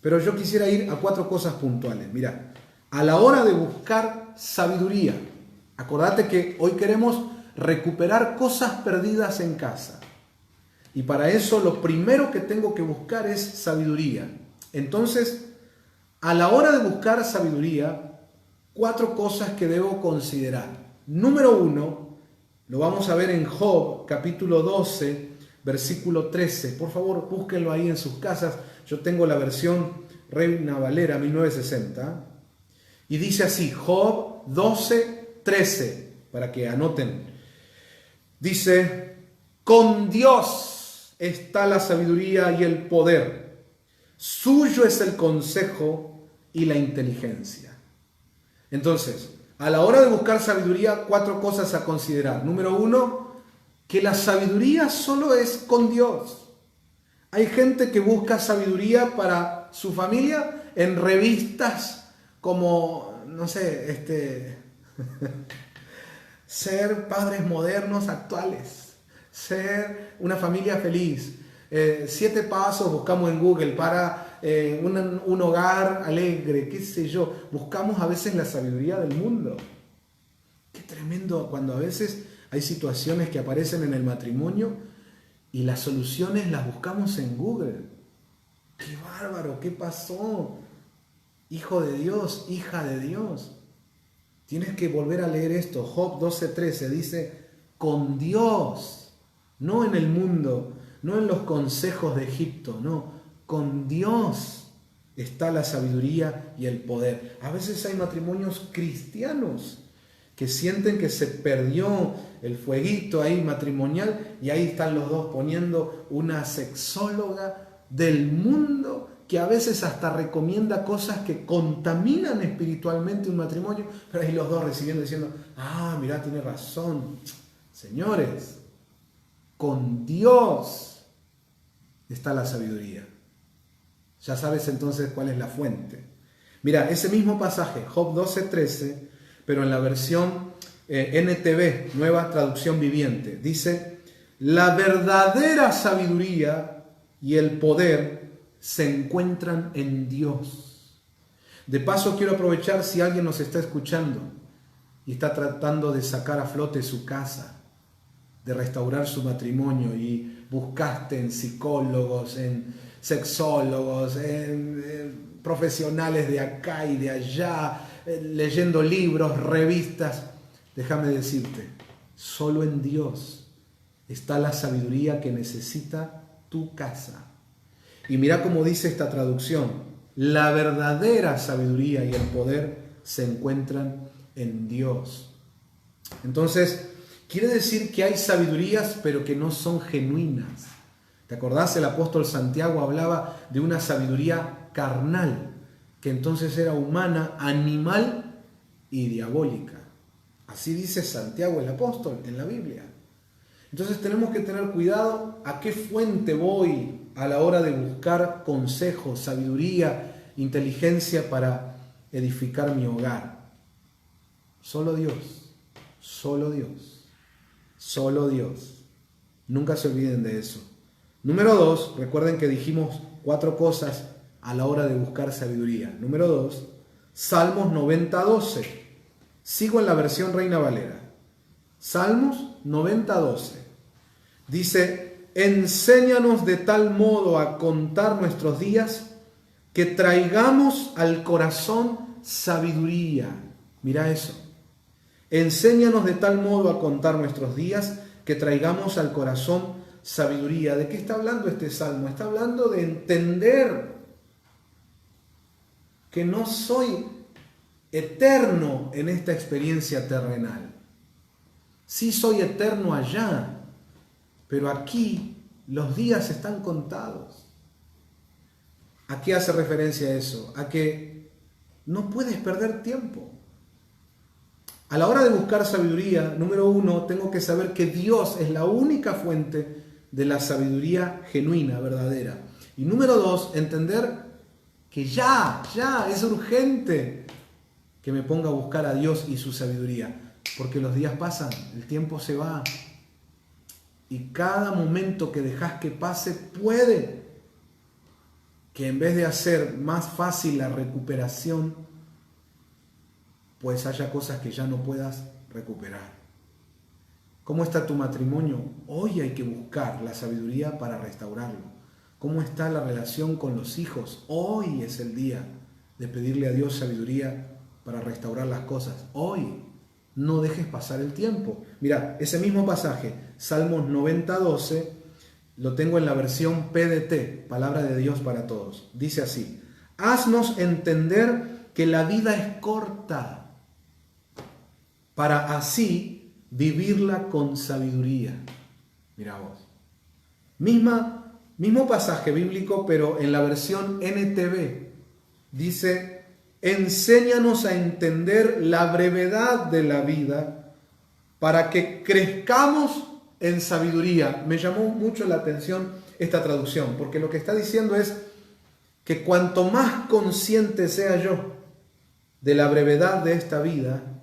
Pero yo quisiera ir a 4 cosas puntuales. Mira, a la hora de buscar sabiduría, acordate que hoy queremos recuperar cosas perdidas en casa. Y para eso lo primero que tengo que buscar es sabiduría. Entonces, a la hora de buscar sabiduría, 4 cosas que debo considerar. Número 1, lo vamos a ver en Job, capítulo 12, versículo 13. Por favor, búsquenlo ahí en sus casas. Yo tengo la versión Reina Valera 1960. Y dice así, Job 12, 13, para que anoten. Dice, con Dios está la sabiduría y el poder. Suyo es el consejo y la inteligencia. Entonces, a la hora de buscar sabiduría, 4 cosas a considerar. Número 1, que la sabiduría solo es con Dios. Hay gente que busca sabiduría para su familia en revistas como, no sé, ser padres modernos actuales, ser una familia feliz. 7 pasos buscamos en Google para un hogar alegre, qué sé yo. Buscamos a veces la sabiduría del mundo. Qué tremendo cuando a veces hay situaciones que aparecen en el matrimonio y las soluciones las buscamos en Google. ¡Qué bárbaro! ¿Qué pasó? Hijo de Dios, hija de Dios. Tienes que volver a leer esto. Job 12:13 dice, con Dios, no en el mundo, no en los consejos de Egipto, no, con Dios está la sabiduría y el poder. A veces hay matrimonios cristianos que sienten que se perdió el fueguito ahí matrimonial y ahí están los dos poniendo una sexóloga del mundo que a veces hasta recomienda cosas que contaminan espiritualmente un matrimonio, pero ahí los dos recibiendo diciendo, mirá, tiene razón. Señores, con Dios está la sabiduría. Ya sabes entonces cuál es la fuente. Mira, ese mismo pasaje, Job 12:13, pero en la versión NTV, Nueva Traducción Viviente, dice, la verdadera sabiduría y el poder se encuentran en Dios. De paso, quiero aprovechar si alguien nos está escuchando y está tratando de sacar a flote su casa, de restaurar su matrimonio y buscaste en psicólogos, en sexólogos, en profesionales de acá y de allá, leyendo libros, revistas. Déjame decirte, solo en Dios está la sabiduría que necesita tu casa. Y mira cómo dice esta traducción, la verdadera sabiduría y el poder se encuentran en Dios. Entonces, quiere decir que hay sabidurías, pero que no son genuinas. ¿Te acordás? El apóstol Santiago hablaba de una sabiduría carnal, que entonces era humana, animal y diabólica. Así dice Santiago el apóstol en la Biblia. Entonces tenemos que tener cuidado a qué fuente voy a la hora de buscar consejos, sabiduría, inteligencia para edificar mi hogar. Solo Dios, solo Dios, solo Dios. Nunca se olviden de eso. Número 2, recuerden que dijimos 4 cosas a la hora de buscar sabiduría. Número 2, Salmos 90:12. Sigo en la versión Reina Valera. Salmos 90:12. Dice, enséñanos de tal modo a contar nuestros días que traigamos al corazón sabiduría. Mira eso. Enséñanos de tal modo a contar nuestros días que traigamos al corazón sabiduría. ¿De qué está hablando este salmo? Está hablando de entender que no soy eterno en esta experiencia terrenal. Sí soy eterno allá, pero aquí los días están contados. ¿A qué hace referencia eso? A que no puedes perder tiempo. A la hora de buscar sabiduría, número 1, tengo que saber que Dios es la única fuente de la sabiduría genuina, verdadera. Y número 2, entender que ya es urgente que me ponga a buscar a Dios y su sabiduría. Porque los días pasan, el tiempo se va. Y cada momento que dejas que pase puede que en vez de hacer más fácil la recuperación, pues haya cosas que ya no puedas recuperar. ¿Cómo está tu matrimonio? Hoy hay que buscar la sabiduría para restaurarlo. ¿Cómo está la relación con los hijos? Hoy es el día de pedirle a Dios sabiduría para restaurar las cosas. Hoy. No dejes pasar el tiempo. Mira, ese mismo pasaje, Salmos 90:12, lo tengo en la versión PDT, Palabra de Dios para Todos. Dice así: haznos entender que la vida es corta, para así vivirla con sabiduría. Mira vos. Mismo pasaje bíblico, pero en la versión NTV. Dice: enséñanos a entender la brevedad de la vida para que crezcamos en sabiduría. Me llamó mucho la atención esta traducción, porque lo que está diciendo es que cuanto más consciente sea yo de la brevedad de esta vida,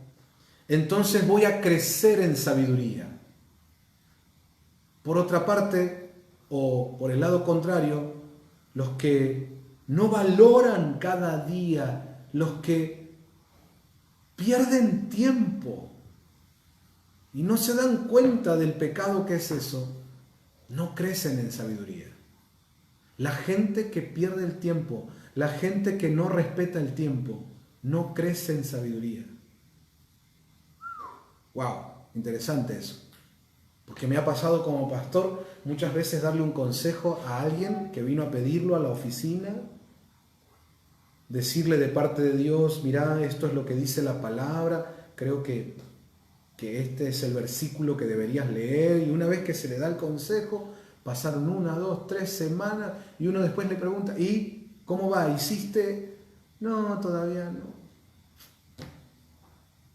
entonces voy a crecer en sabiduría. Por otra parte, o por el lado contrario, los que no valoran cada día, los que pierden tiempo y no se dan cuenta del pecado que es eso, no crecen en sabiduría. La gente que pierde el tiempo, la gente que no respeta el tiempo, no crece en sabiduría. Wow, interesante eso. Porque me ha pasado como pastor muchas veces darle un consejo a alguien que vino a pedirlo a la oficina, decirle de parte de Dios: mirá, esto es lo que dice la palabra, creo que este es el versículo que deberías leer. Y una vez que se le da el consejo, pasaron 1, 2, 3 semanas y uno después le pregunta: ¿y cómo va? ¿Hiciste? No, todavía no.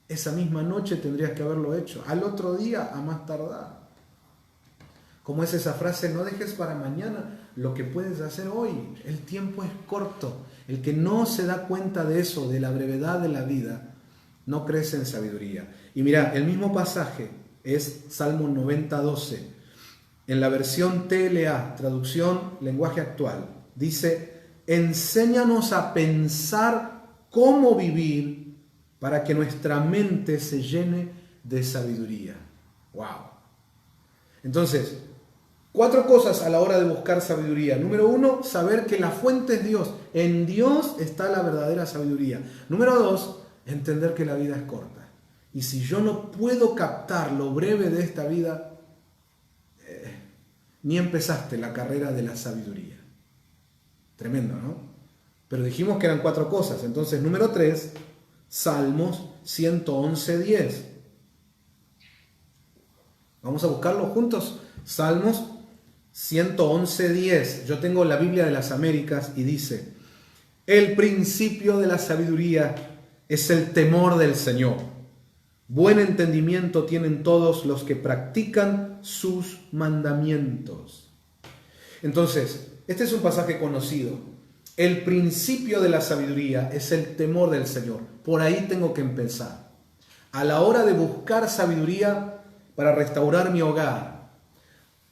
Esa misma noche tendrías que haberlo hecho, al otro día a más tardar. Como es esa frase: no dejes para mañana lo que puedes hacer hoy. El tiempo es corto. El que no se da cuenta de eso, de la brevedad de la vida, no crece en sabiduría. Y mira, el mismo pasaje es Salmo 90:12. En la versión TLA, traducción lenguaje actual, dice: enséñanos a pensar cómo vivir para que nuestra mente se llene de sabiduría. ¡Wow! Entonces, 4 cosas a la hora de buscar sabiduría. Número 1, saber que la fuente es Dios. En Dios está la verdadera sabiduría. Número 2, entender que la vida es corta. Y si yo no puedo captar lo breve de esta vida, ni empezaste la carrera de la sabiduría. Tremendo, ¿no? Pero dijimos que eran 4 cosas. Entonces, número 3, Salmos 111:10. Vamos a buscarlo juntos. Salmos 111:10. Yo tengo la Biblia de las Américas y dice: el principio de la sabiduría es el temor del Señor. Buen entendimiento tienen todos los que practican sus mandamientos. Entonces, este es un pasaje conocido. El principio de la sabiduría es el temor del Señor. Por ahí tengo que empezar. A la hora de buscar sabiduría para restaurar mi hogar,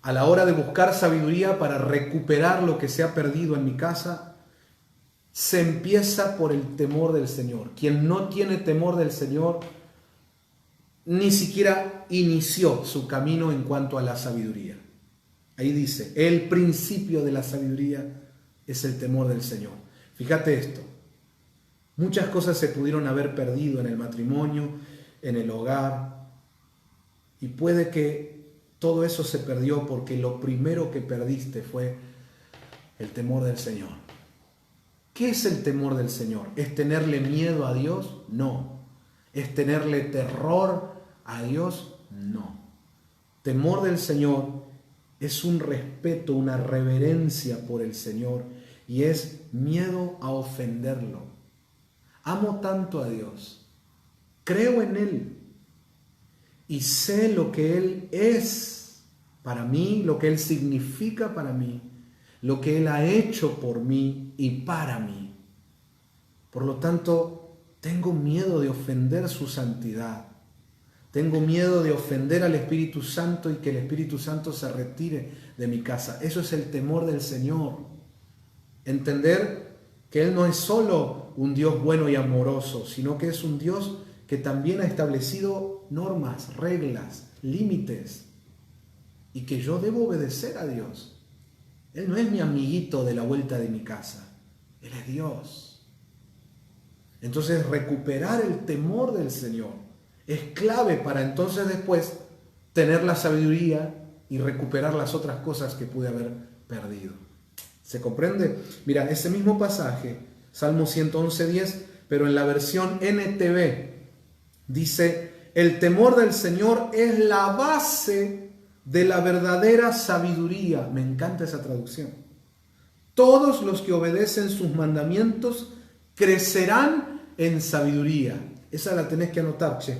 a la hora de buscar sabiduría para recuperar lo que se ha perdido en mi casa, se empieza por el temor del Señor. Quien no tiene temor del Señor ni siquiera inició su camino en cuanto a la sabiduría. Ahí dice: el principio de la sabiduría es el temor del Señor. Fíjate esto. Muchas cosas se pudieron haber perdido en el matrimonio, en el hogar, y puede que todo eso se perdió porque lo primero que perdiste fue el temor del Señor. ¿Qué es el temor del Señor? ¿Es tenerle miedo a Dios? No. ¿Es tenerle terror a Dios? No. Temor del Señor es un respeto, una reverencia por el Señor, y es miedo a ofenderlo. Amo tanto a Dios, creo en Él y sé lo que Él es para mí, lo que Él significa para mí, lo que Él ha hecho por mí y para mí. Por lo tanto, tengo miedo de ofender su santidad. Tengo miedo de ofender al Espíritu Santo y que el Espíritu Santo se retire de mi casa. Eso es el temor del Señor. Entender que Él no es solo un Dios bueno y amoroso, sino que es un Dios que también ha establecido normas, reglas, límites, y que yo debo obedecer a Dios. Él no es mi amiguito de la vuelta de mi casa, Él es Dios. Entonces recuperar el temor del Señor es clave para entonces después tener la sabiduría y recuperar las otras cosas que pude haber perdido. ¿Se comprende? Mira, ese mismo pasaje, Salmo 111:10, pero en la versión NTV, dice: el temor del Señor es la base de la verdadera sabiduría. Me encanta esa traducción. Todos los que obedecen sus mandamientos crecerán en sabiduría. Esa la tenés que anotar, che.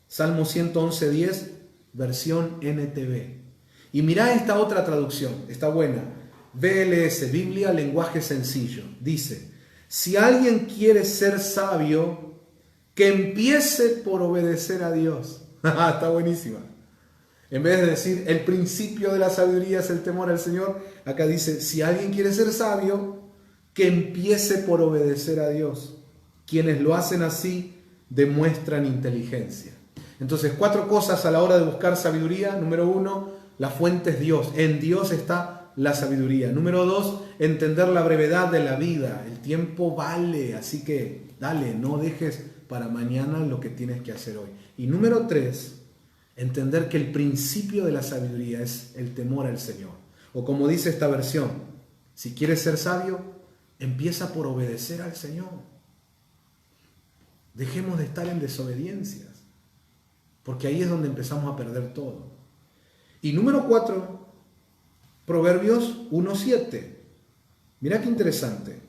Salmo 111:10, versión NTV. Y mirá esta otra traducción, está buena. BLS, Biblia, lenguaje sencillo. Dice: si alguien quiere ser sabio, que empiece por obedecer a Dios. Está buenísima. En vez de decir el principio de la sabiduría es el temor al Señor, acá dice: si alguien quiere ser sabio, que empiece por obedecer a Dios. Quienes lo hacen así demuestran inteligencia. Entonces, 4 cosas a la hora de buscar sabiduría. Número 1, la fuente es Dios. En Dios está la sabiduría. Número 2, entender la brevedad de la vida. El tiempo vale, así que dale, no dejes para mañana lo que tienes que hacer hoy. Y número 3, entender que el principio de la sabiduría es el temor al Señor. O como dice esta versión, si quieres ser sabio, empieza por obedecer al Señor. Dejemos de estar en desobediencias, porque ahí es donde empezamos a perder todo. Y número 4, Proverbios 1:7. Mirá qué interesante.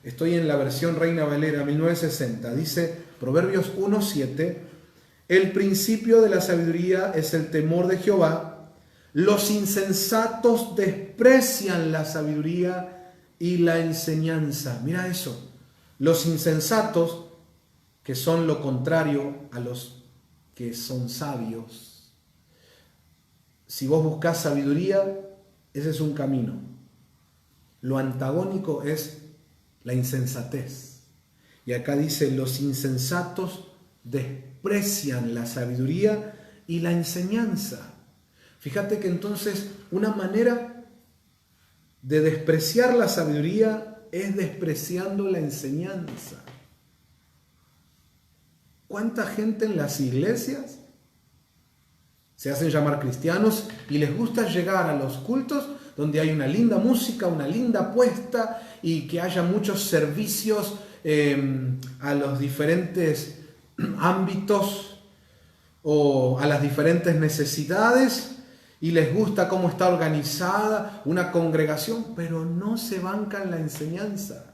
Estoy en la versión Reina Valera 1960. Dice Proverbios 1:7: el principio de la sabiduría es el temor de Jehová. Los insensatos desprecian la sabiduría y la enseñanza. Mira eso. Los insensatos, que son lo contrario a los que son sabios. Si vos buscás sabiduría, ese es un camino. Lo antagónico es la insensatez. Y acá dice: los insensatos desprecian la sabiduría y la enseñanza. Fíjate que entonces una manera de despreciar la sabiduría es despreciando la enseñanza. ¿Cuánta gente en las iglesias se hacen llamar cristianos y les gusta llegar a los cultos donde hay una linda música, una linda puesta y que haya muchos servicios a los diferentes ámbitos o a las diferentes necesidades, y les gusta cómo está organizada una congregación, pero no se bancan la enseñanza?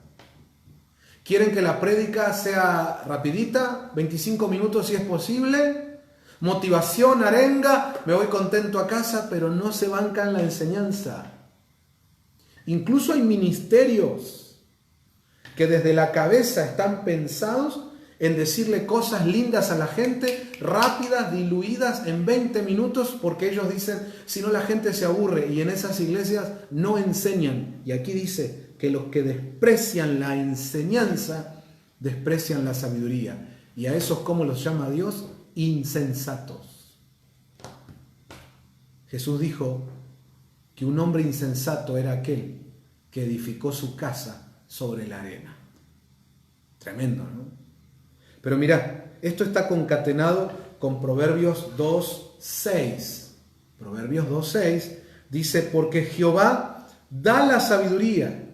Quieren que la prédica sea rapidita, 25 minutos si es posible, motivación, arenga, me voy contento a casa, pero no se bancan la enseñanza. Incluso hay ministerios que desde la cabeza están pensados en decirle cosas lindas a la gente, rápidas, diluidas en 20 minutos, porque ellos dicen, si no la gente se aburre, y en esas iglesias no enseñan. Y aquí dice que los que desprecian la enseñanza, desprecian la sabiduría. Y a esos, ¿cómo los llama Dios? Insensatos. Jesús dijo que un hombre insensato era aquel que edificó su casa sobre la arena. Tremendo, ¿no? Pero mirá, esto está concatenado con Proverbios 2:6. Proverbios 2:6 dice: porque Jehová da la sabiduría,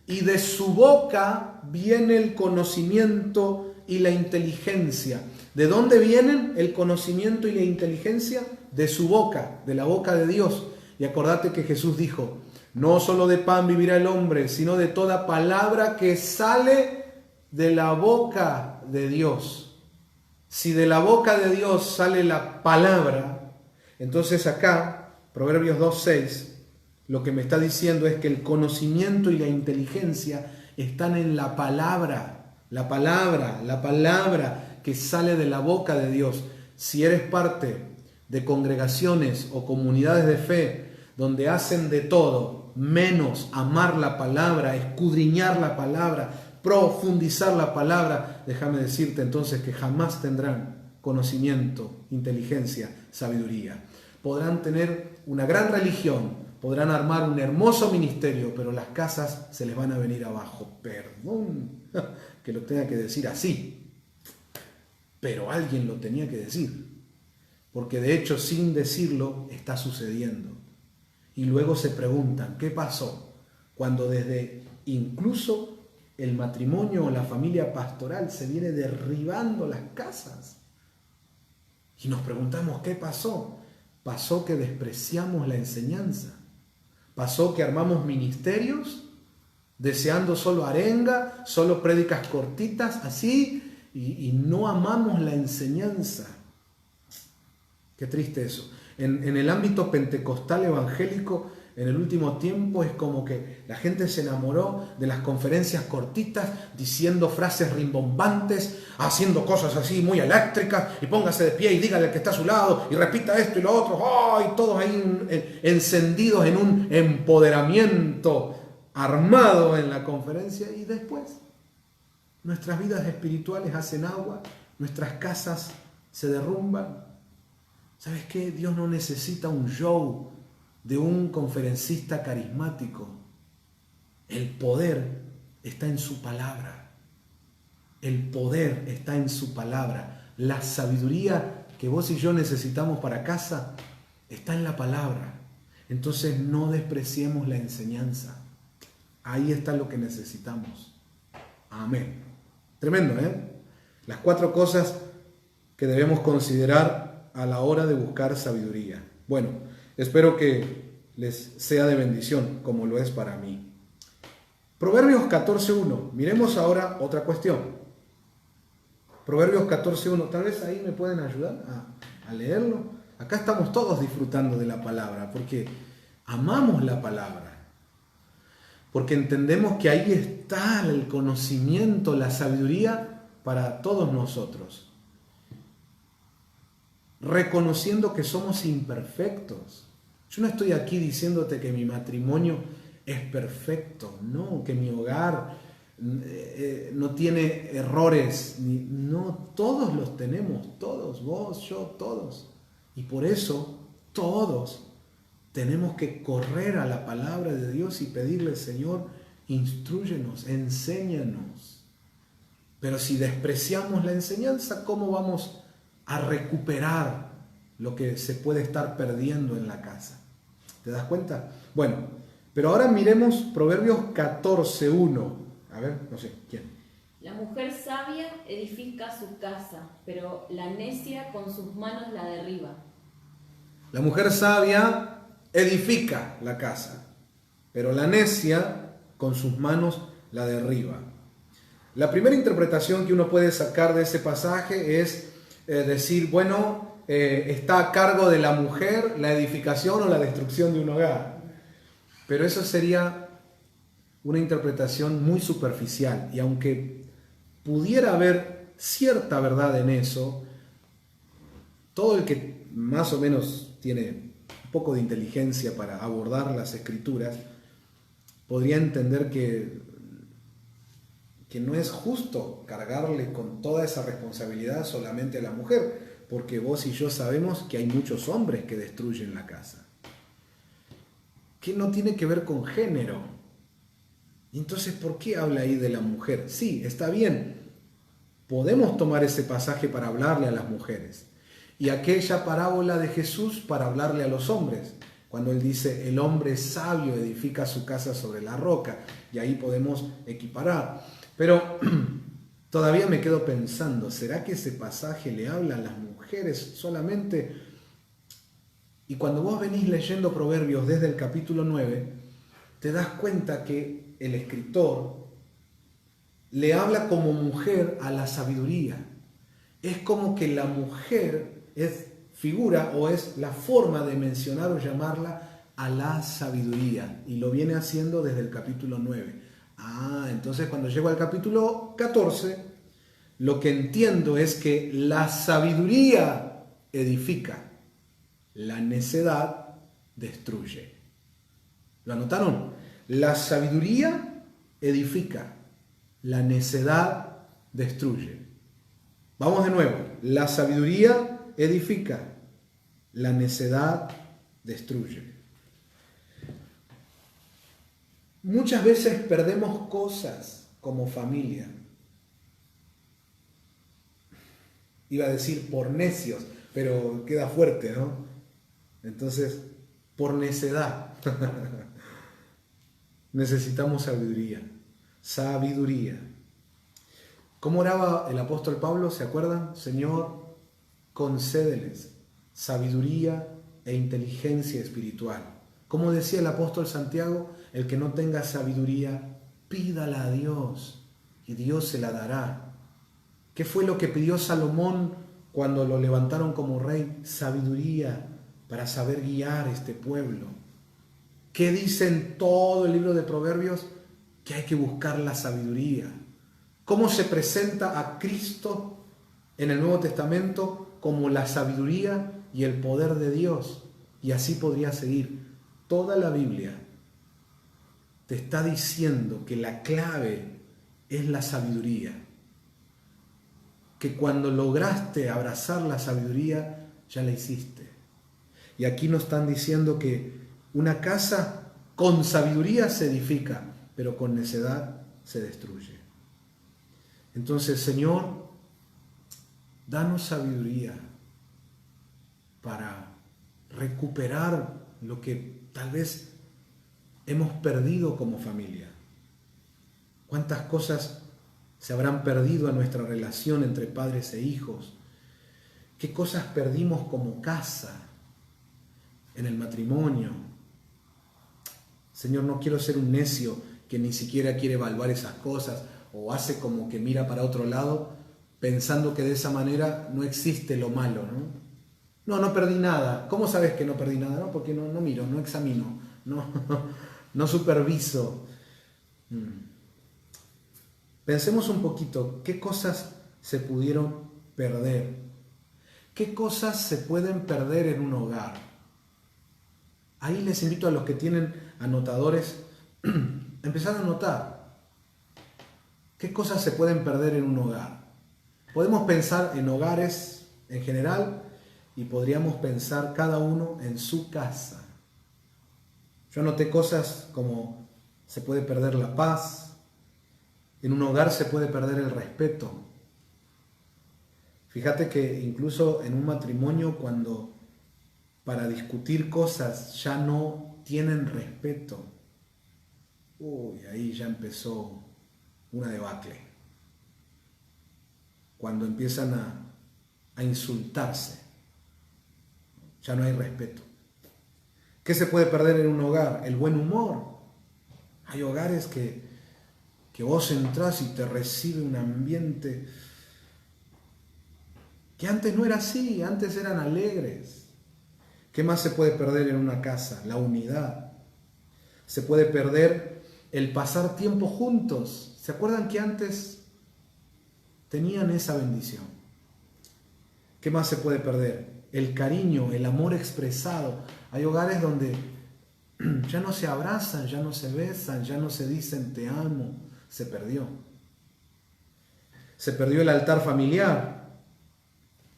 y de su boca viene el conocimiento y la inteligencia. ¿De dónde vienen el conocimiento y la inteligencia? De su boca, de la boca de Dios. Y acordate que Jesús dijo: no solo de pan vivirá el hombre, sino de toda palabra que sale de la boca de Dios. Si de la boca de Dios sale la palabra, entonces acá, Proverbios 2:6, lo que me está diciendo es que el conocimiento y la inteligencia están en la palabra que sale de la boca de Dios. Si eres parte de congregaciones o comunidades de fe donde hacen de todo menos amar la palabra, escudriñar la palabra, profundizar la palabra, déjame decirte entonces que jamás tendrán conocimiento, inteligencia, sabiduría. Podrán tener una gran religión, podrán armar un hermoso ministerio, pero las casas se les van a venir abajo. Perdón que lo tenga que decir así, pero alguien lo tenía que decir, porque de hecho sin decirlo está sucediendo. Y luego se preguntan, ¿qué pasó? Cuando desde incluso el matrimonio o la familia pastoral se viene derribando las casas. Y nos preguntamos, ¿qué pasó? Pasó que despreciamos la enseñanza. Pasó que armamos ministerios deseando solo arenga, solo prédicas cortitas, así, y no amamos la enseñanza. Qué triste eso. En el ámbito pentecostal evangélico, en el último tiempo es como que la gente se enamoró de las conferencias cortitas, diciendo frases rimbombantes, haciendo cosas así muy eléctricas, y póngase de pie y dígale al que está a su lado, y repita esto y lo otro, ¡ay! Todos ahí encendidos en un empoderamiento armado en la conferencia, y después nuestras vidas espirituales hacen agua, nuestras casas se derrumban. ¿Sabes qué? Dios no necesita un show de un conferencista carismático. El poder está en su palabra. El poder está en su palabra. La sabiduría que vos y yo necesitamos para casa está en la palabra. Entonces no despreciemos la enseñanza. Ahí está lo que necesitamos. Amén. Tremendo, ¿eh? Las 4 cosas que debemos considerar a la hora de buscar sabiduría. Bueno, espero que les sea de bendición, como lo es para mí. Proverbios 14.1. Miremos ahora otra cuestión. Proverbios 14.1. Tal vez ahí me pueden ayudar a leerlo. Acá estamos todos disfrutando de la palabra, porque amamos la palabra. Porque entendemos que ahí está el conocimiento, la sabiduría para todos nosotros. Reconociendo que somos imperfectos. Yo no estoy aquí diciéndote que mi matrimonio es perfecto, no, que mi hogar no tiene errores, no, todos los tenemos, todos, vos, yo, todos. Y por eso todos tenemos que correr a la palabra de Dios y pedirle, Señor, instrúyenos, enséñanos. Pero si despreciamos la enseñanza, ¿cómo vamos a recuperar lo que se puede estar perdiendo en la casa? ¿Te das cuenta? Bueno, pero ahora miremos Proverbios 14.1. A ver, no sé, ¿quién? La mujer sabia edifica su casa, pero la necia con sus manos la derriba. La mujer sabia edifica la casa, pero la necia con sus manos la derriba. La primera interpretación que uno puede sacar de ese pasaje es decir, bueno, está a cargo de la mujer la edificación o la destrucción de un hogar. Pero eso sería una interpretación muy superficial, y aunque pudiera haber cierta verdad en eso, todo el que más o menos tiene un poco de inteligencia para abordar las escrituras podría entender que no es justo cargarle con toda esa responsabilidad solamente a la mujer, porque vos y yo sabemos que hay muchos hombres que destruyen la casa, que no tiene que ver con género. Entonces, ¿por qué habla ahí de la mujer? Sí, está bien, podemos tomar ese pasaje para hablarle a las mujeres, y aquella parábola de Jesús para hablarle a los hombres, cuando él dice, el hombre sabio edifica su casa sobre la roca, y ahí podemos equiparar. Pero todavía me quedo pensando, ¿será que ese pasaje le habla a las mujeres solamente? Y cuando vos venís leyendo Proverbios desde el capítulo 9, te das cuenta que el escritor le habla como mujer a la sabiduría. Es como que la mujer es figura o es la forma de mencionar o llamarla a la sabiduría. Y lo viene haciendo desde el capítulo 9. Entonces cuando llego al capítulo 14, lo que entiendo es que la sabiduría edifica, la necedad destruye. ¿Lo anotaron? La sabiduría edifica, la necedad destruye. Vamos de nuevo. La sabiduría edifica, la necedad destruye. Muchas veces perdemos cosas como familia. Iba a decir por necios, pero queda fuerte, ¿no? Entonces, por necedad. Necesitamos sabiduría. Sabiduría. ¿Cómo oraba el apóstol Pablo? ¿Se acuerdan? Señor, concédeles sabiduría e inteligencia espiritual. Como decía el apóstol Santiago, el que no tenga sabiduría, pídala a Dios y Dios se la dará. ¿Qué fue lo que pidió Salomón cuando lo levantaron como rey? Sabiduría para saber guiar este pueblo. ¿Qué dice en todo el libro de Proverbios? Que hay que buscar la sabiduría. ¿Cómo se presenta a Cristo en el Nuevo Testamento? Como la sabiduría y el poder de Dios. Y así podría seguir. Toda la Biblia te está diciendo que la clave es la sabiduría. Que cuando lograste abrazar la sabiduría, ya la hiciste. Y aquí nos están diciendo que una casa con sabiduría se edifica, pero con necedad se destruye. Entonces, Señor, danos sabiduría para recuperar lo que tal vez hemos perdido como familia. ¿Cuántas cosas se habrán perdido en nuestra relación entre padres e hijos? ¿Qué cosas perdimos como casa, en el matrimonio? Señor, no quiero ser un necio que ni siquiera quiere evaluar esas cosas o hace como que mira para otro lado pensando que de esa manera no existe lo malo, ¿no? No perdí nada. ¿Cómo sabes que no perdí nada? No, porque no miro, no examino, no superviso. Pensemos un poquito, ¿qué cosas se pudieron perder? ¿Qué cosas se pueden perder en un hogar? Ahí les invito a los que tienen anotadores, empezar a anotar. ¿Qué cosas se pueden perder en un hogar? Podemos pensar en hogares en general y podríamos pensar cada uno en su casa. Yo anoté cosas como se puede perder la paz, en un hogar se puede perder el respeto. Fíjate que incluso en un matrimonio cuando para discutir cosas ya no tienen respeto, ahí ya empezó una debacle. Cuando empiezan a insultarse, ya no hay respeto. ¿Qué se puede perder en un hogar? El buen humor. Hay hogares que vos entrás y te recibe un ambiente que antes no era así, antes eran alegres. ¿Qué más se puede perder en una casa? La unidad. Se puede perder el pasar tiempo juntos. ¿Se acuerdan que antes tenían esa bendición? ¿Qué más se puede perder? El cariño, el amor expresado. Hay hogares donde ya no se abrazan, ya no se besan, ya no se dicen te amo. Se perdió. Se perdió el altar familiar.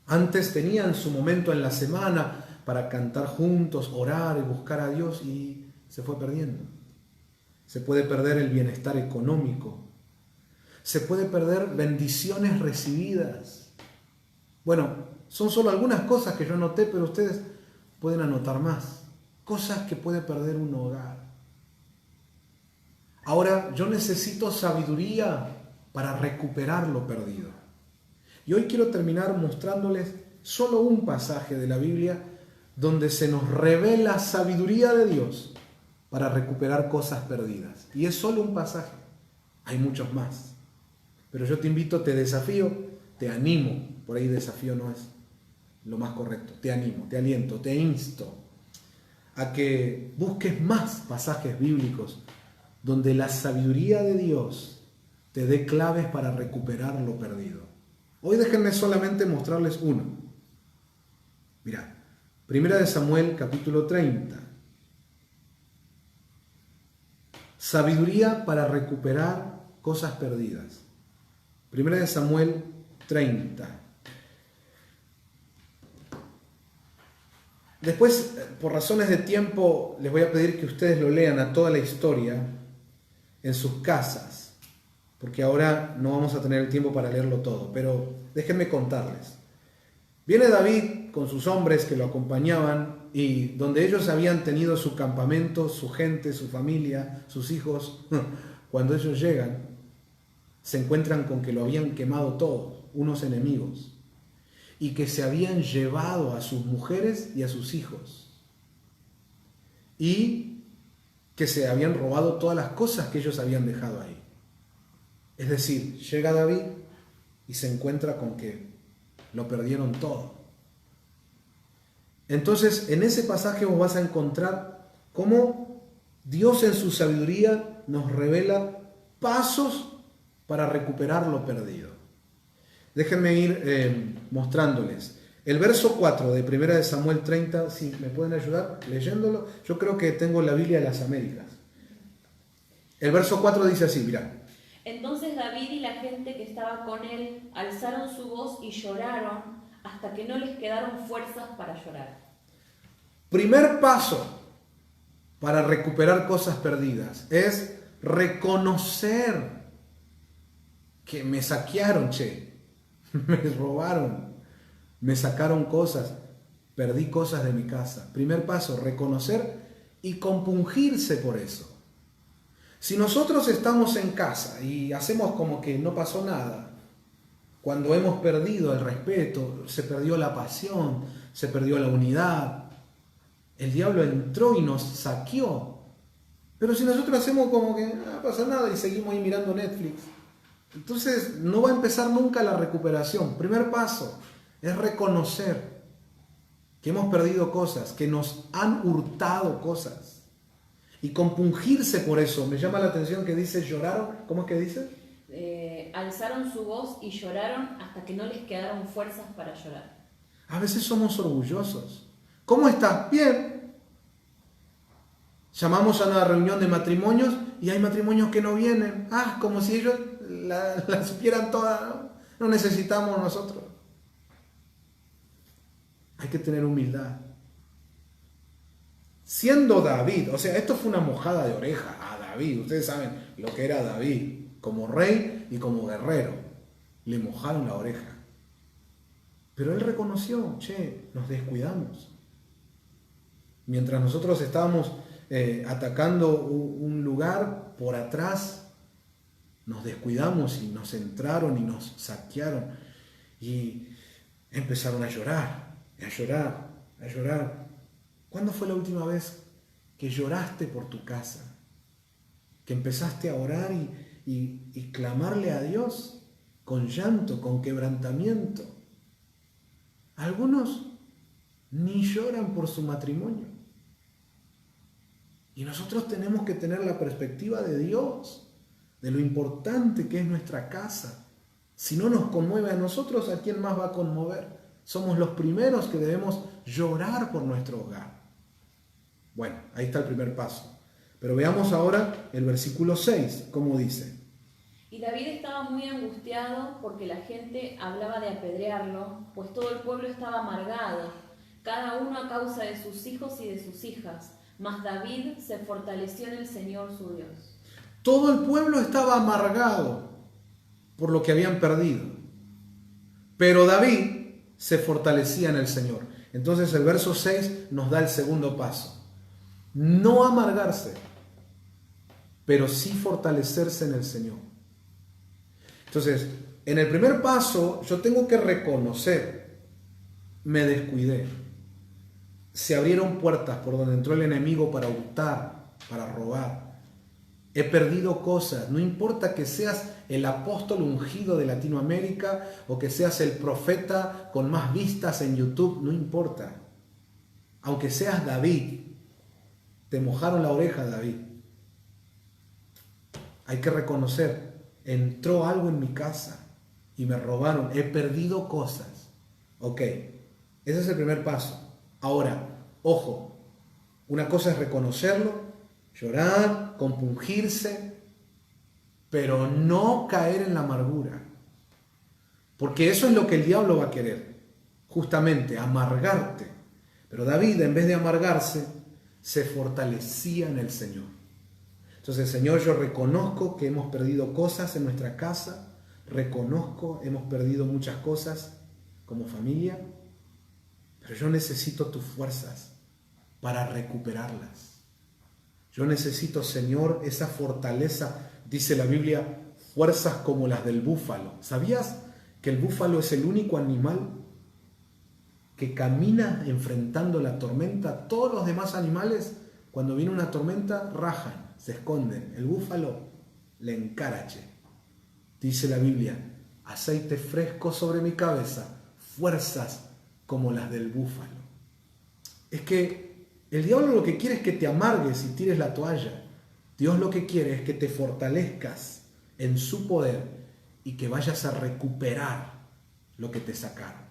Antes tenían su momento en la semana para cantar juntos, orar y buscar a Dios y se fue perdiendo. Se puede perder el bienestar económico. Se puede perder bendiciones recibidas. Bueno, son solo algunas cosas que yo anoté, pero ustedes pueden anotar más. Cosas que puede perder un hogar. Ahora, yo necesito sabiduría para recuperar lo perdido. Y hoy quiero terminar mostrándoles solo un pasaje de la Biblia donde se nos revela sabiduría de Dios para recuperar cosas perdidas. Y es solo un pasaje. Hay muchos más. Pero yo te invito, te desafío, te animo. Por ahí desafío no es lo más correcto. Te animo, te aliento, te insto a que busques más pasajes bíblicos donde la sabiduría de Dios te dé claves para recuperar lo perdido. Hoy déjenme solamente mostrarles uno. Mirá, 1 Samuel capítulo 30. Sabiduría para recuperar cosas perdidas. 1 Samuel 30. Después, por razones de tiempo, les voy a pedir que ustedes lo lean a toda la historia en sus casas, porque ahora no vamos a tener el tiempo para leerlo todo, pero déjenme contarles. Viene David con sus hombres que lo acompañaban y donde ellos habían tenido su campamento, su gente, su familia, sus hijos. Cuando ellos llegan, se encuentran con que lo habían quemado todo, unos enemigos, y que se habían llevado a sus mujeres y a sus hijos, y que se habían robado todas las cosas que ellos habían dejado ahí. Es decir, llega David y se encuentra con que lo perdieron todo. Entonces, en ese pasaje vos vas a encontrar cómo Dios en su sabiduría nos revela pasos para recuperar lo perdido. Déjenme ir mostrándoles. El verso 4 de 1 de Samuel 30, si me pueden ayudar leyéndolo. Yo creo que tengo la Biblia de las Américas. El verso 4 dice así, mirá. Entonces David y la gente que estaba con él alzaron su voz y lloraron hasta que no les quedaron fuerzas para llorar. Primer paso para recuperar cosas perdidas es reconocer que me saquearon, me robaron, me sacaron cosas, perdí cosas de mi casa. Primer paso, reconocer y compungirse por eso. Si nosotros estamos en casa y hacemos como que no pasó nada, cuando hemos perdido el respeto, se perdió la pasión, se perdió la unidad, el diablo entró y nos saqueó. Pero si nosotros hacemos como que no pasa nada y seguimos ahí mirando Netflix, entonces no va a empezar nunca la recuperación. Primer paso es reconocer que hemos perdido cosas, que nos han hurtado cosas. Y compungirse por eso. Me llama la atención que dice lloraron. ¿Cómo es que dice? Alzaron su voz y lloraron hasta que no les quedaron fuerzas para llorar. A veces somos orgullosos. ¿Cómo estás? Bien. Llamamos a una reunión de matrimonios y hay matrimonios que no vienen. Como si ellos la supieran toda, ¿no? No necesitamos nosotros. Hay que tener humildad. Siendo David, o sea, esto fue una mojada de oreja a David. Ustedes saben lo que era David como rey y como guerrero. Le mojaron la oreja. Pero él reconoció, nos descuidamos. Mientras nosotros estábamos atacando un lugar por atrás, nos descuidamos y nos entraron y nos saquearon. Y empezaron a llorar, a llorar, a llorar. ¿Cuándo fue la última vez que lloraste por tu casa? Que empezaste a orar y clamarle a Dios con llanto, con quebrantamiento. Algunos ni lloran por su matrimonio. Y nosotros tenemos que tener la perspectiva de Dios, de lo importante que es nuestra casa. Si no nos conmueve a nosotros, ¿a quién más va a conmover? Somos los primeros que debemos llorar por nuestro hogar. Bueno, ahí está el primer paso. Pero veamos ahora el versículo 6, ¿cómo dice? Y David estaba muy angustiado porque la gente hablaba de apedrearlo, pues todo el pueblo estaba amargado, cada uno a causa de sus hijos y de sus hijas. Mas David se fortaleció en el Señor su Dios. Todo el pueblo estaba amargado por lo que habían perdido. Pero David se fortalecía en el Señor. Entonces el verso 6 nos da el segundo paso. No amargarse, pero sí fortalecerse en el Señor. Entonces, en el primer paso yo tengo que reconocer, me descuidé. Se abrieron puertas por donde entró el enemigo para hurtar, para robar. He perdido cosas. No importa que seas el apóstol ungido de Latinoamérica o que seas el profeta con más vistas en YouTube, no importa. Aunque seas David, te mojaron la oreja, David. Hay que reconocer, entró algo en mi casa y me robaron. He perdido cosas. Ok, ese es el primer paso. Ahora, ojo, una cosa es reconocerlo, llorar, compungirse, pero no caer en la amargura. Porque eso es lo que el diablo va a querer, justamente, amargarte. Pero David, en vez de amargarse, se fortalecía en el Señor. Entonces, Señor, yo reconozco que hemos perdido cosas en nuestra casa, reconozco, hemos perdido muchas cosas como familia, pero yo necesito tus fuerzas para recuperarlas. Yo necesito, Señor, esa fortaleza, dice la Biblia, fuerzas como las del búfalo. ¿Sabías que el búfalo es el único animal que camina enfrentando la tormenta? Todos los demás animales, cuando viene una tormenta, rajan, se esconden. El búfalo le encarache. Dice la Biblia, aceite fresco sobre mi cabeza, fuerzas como las del búfalo. Es que el diablo lo que quiere es que te amargues y tires la toalla. Dios lo que quiere es que te fortalezcas en su poder y que vayas a recuperar lo que te sacaron.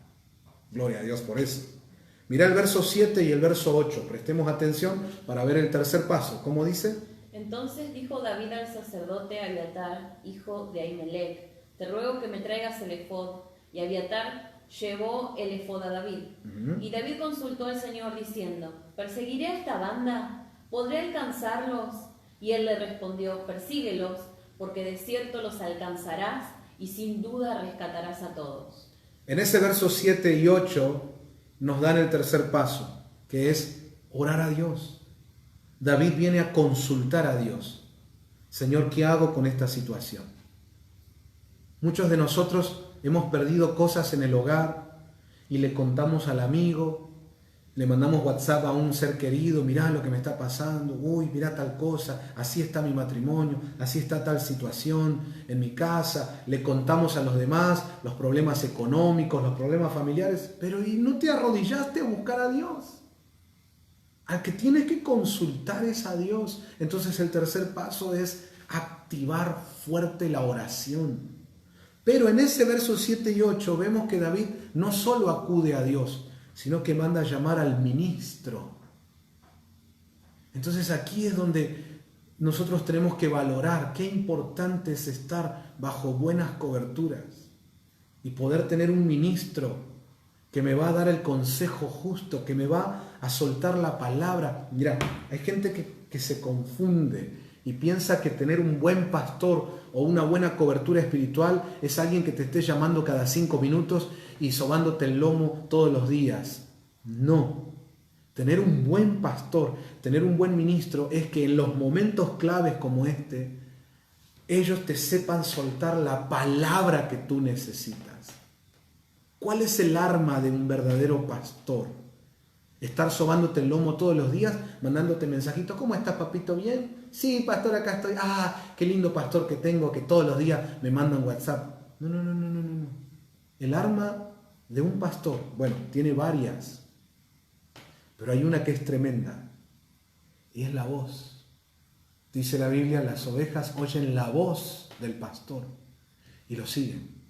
Gloria a Dios por eso. Mira el verso 7 y el verso 8. Prestemos atención para ver el tercer paso. ¿Cómo dice? Entonces dijo David al sacerdote Abiatar, hijo de Ahimelech, te ruego que me traigas el efod. Y Abiatar llevó el efod a David. Y David consultó al Señor diciendo, ¿perseguiré a esta banda? ¿Podré alcanzarlos? Y él le respondió, persíguelos, porque de cierto los alcanzarás y sin duda rescatarás a todos. En ese verso 7 y 8 nos dan el tercer paso, que es orar a Dios. David viene a consultar a Dios. Señor, ¿qué hago con esta situación? Muchos de nosotros hemos perdido cosas en el hogar y le contamos al amigo, le mandamos WhatsApp a un ser querido, mirá lo que me está pasando, uy, mirá tal cosa, así está mi matrimonio, así está tal situación en mi casa, le contamos a los demás los problemas económicos, los problemas familiares, pero ¿y no te arrodillaste a buscar a Dios? Al que tienes que consultar es a Dios. Entonces el tercer paso es activar fuerte la oración. Pero en ese verso 7 y 8 vemos que David no solo acude a Dios, sino que manda a llamar al ministro. Entonces aquí es donde nosotros tenemos que valorar qué importante es estar bajo buenas coberturas y poder tener un ministro que me va a dar el consejo justo, que me va a soltar la palabra. Mira, hay gente que se confunde y piensa que tener un buen pastor o una buena cobertura espiritual es alguien que te esté llamando cada 5 minutos y sobándote el lomo todos los días. No. Tener un buen pastor, tener un buen ministro es que en los momentos claves como este, ellos te sepan soltar la palabra que tú necesitas. ¿Cuál es el arma de un verdadero pastor? Estar sobándote el lomo todos los días, mandándote mensajitos. ¿Cómo estás, papito? ¿Bien? Sí, pastor, acá estoy. Ah, qué lindo pastor que tengo, que todos los días me mandan WhatsApp. No. El arma de un pastor, bueno, tiene varias, pero hay una que es tremenda, y es la voz. Dice la Biblia, las ovejas oyen la voz del pastor y lo siguen.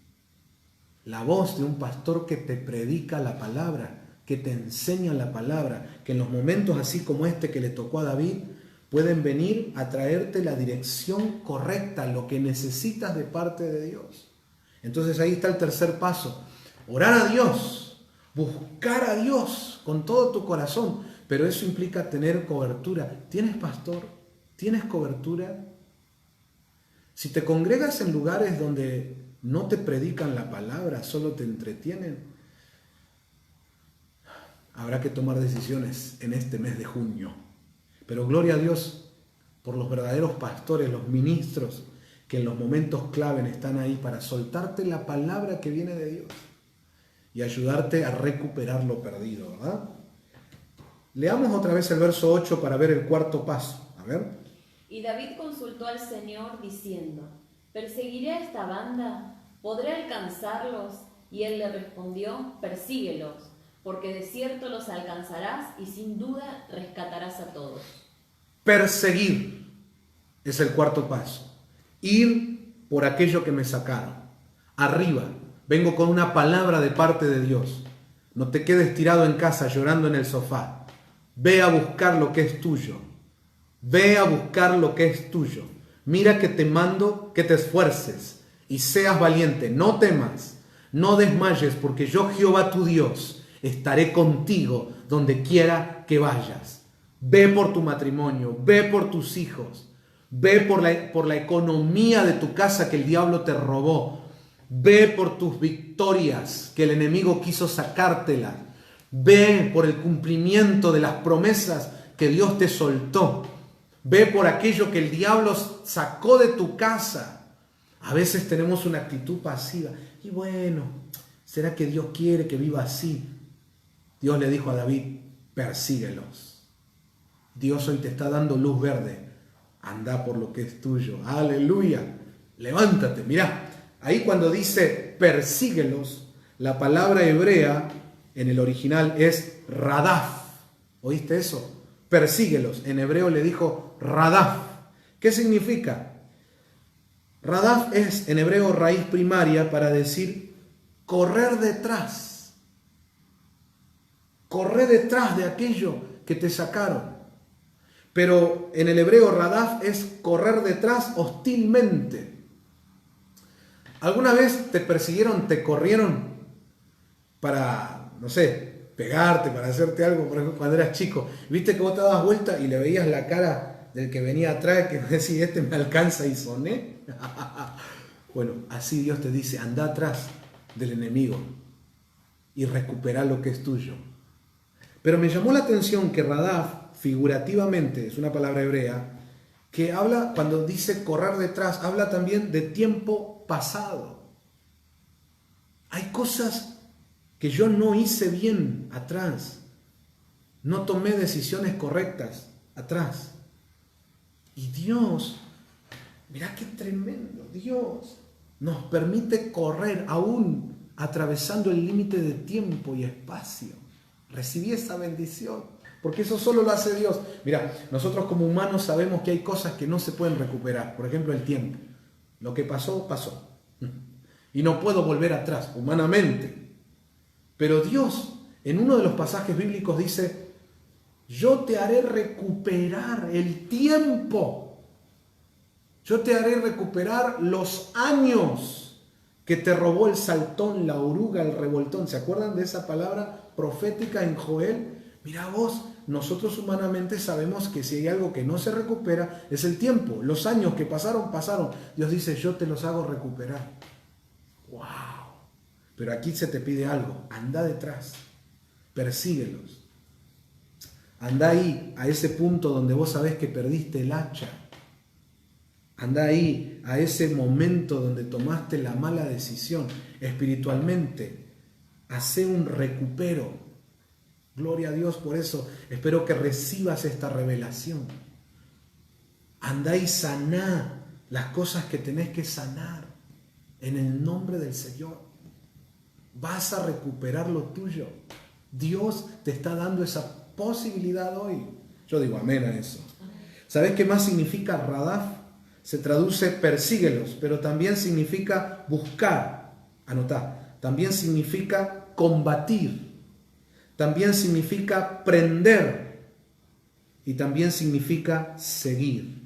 La voz de un pastor que te predica la palabra, que te enseña la palabra, que en los momentos así como este que le tocó a David, pueden venir a traerte la dirección correcta, lo que necesitas de parte de Dios. Entonces ahí está el tercer paso, orar a Dios, buscar a Dios con todo tu corazón, pero eso implica tener cobertura. ¿Tienes pastor? ¿Tienes cobertura? Si te congregas en lugares donde no te predican la palabra, solo te entretienen, habrá que tomar decisiones en este mes de junio. Pero gloria a Dios por los verdaderos pastores, los ministros, que en los momentos clave están ahí para soltarte la palabra que viene de Dios y ayudarte a recuperar lo perdido, ¿verdad? Leamos otra vez el verso 8 para ver el cuarto paso. A ver. Y David consultó al Señor diciendo, ¿perseguiré a esta banda? ¿Podré alcanzarlos? Y él le respondió, persíguelos, porque de cierto los alcanzarás y sin duda rescatarás a todos. Perseguir es el cuarto paso. Ir por aquello que me sacaron. Arriba, vengo con una palabra de parte de Dios. No te quedes tirado en casa llorando en el sofá. Ve a buscar lo que es tuyo. Ve a buscar lo que es tuyo. Mira que te mando que te esfuerces y seas valiente. No temas, no desmayes, porque yo, Jehová tu Dios, estaré contigo donde quiera que vayas. Ve por tu matrimonio, ve por tus hijos, ve por la economía de tu casa que el diablo te robó. Ve por tus victorias que el enemigo quiso sacártelas. Ve por el cumplimiento de las promesas que Dios te soltó. Ve por aquello que el diablo sacó de tu casa. A veces tenemos una actitud pasiva. Y bueno, ¿será que Dios quiere que viva así? Dios le dijo a David, persíguelos. Dios hoy te está dando luz verde. Anda por lo que es tuyo. Aleluya. Levántate. Mirá, ahí cuando dice persíguelos, la palabra hebrea en el original es radaf. ¿Oíste eso? Persíguelos. En hebreo le dijo radaf. ¿Qué significa? Radaf es en hebreo raíz primaria para decir correr detrás. Correr detrás de aquello que te sacaron. Pero en el hebreo radaf es correr detrás hostilmente. ¿Alguna vez te persiguieron, te corrieron para, no sé, pegarte, para hacerte algo? Por ejemplo, cuando eras chico, viste que vos te dabas vuelta y le veías la cara del que venía atrás, que decía, este me alcanza y soné. Bueno, así Dios te dice, anda atrás del enemigo y recupera lo que es tuyo. Pero me llamó la atención que radaf, figurativamente, es una palabra hebrea, que habla, cuando dice correr detrás, habla también de tiempo pasado. Hay cosas que yo no hice bien atrás, no tomé decisiones correctas atrás. Y Dios, mirá qué tremendo, Dios nos permite correr aún atravesando el límite de tiempo y espacio. Recibí esa bendición, porque eso solo lo hace Dios. Mira, nosotros como humanos sabemos que hay cosas que no se pueden recuperar. Por ejemplo, el tiempo. Lo que pasó, pasó. Y no puedo volver atrás, humanamente. Pero Dios, en uno de los pasajes bíblicos dice, yo te haré recuperar el tiempo. Yo te haré recuperar los años que te robó el saltón, la oruga, el revoltón. ¿Se acuerdan de esa palabra profética en Joel? Mirá vos, nosotros humanamente sabemos que si hay algo que no se recupera es el tiempo. Los años que pasaron, pasaron. Dios dice, yo te los hago recuperar. ¡Wow! Pero aquí se te pide algo. Anda detrás. Persíguelos. Anda ahí, a ese punto donde vos sabés que perdiste el hacha. Anda ahí, a ese momento donde tomaste la mala decisión. Espiritualmente, hacé un recupero. Gloria a Dios por eso. Espero que recibas esta revelación. Andá y saná las cosas que tenés que sanar. En el nombre del Señor. Vas a recuperar lo tuyo. Dios te está dando esa posibilidad hoy. Yo digo amén a eso. ¿Sabés qué más significa radaf? Se traduce persíguelos, pero también significa buscar. Anotá. También significa combatir. También significa prender y también significa seguir.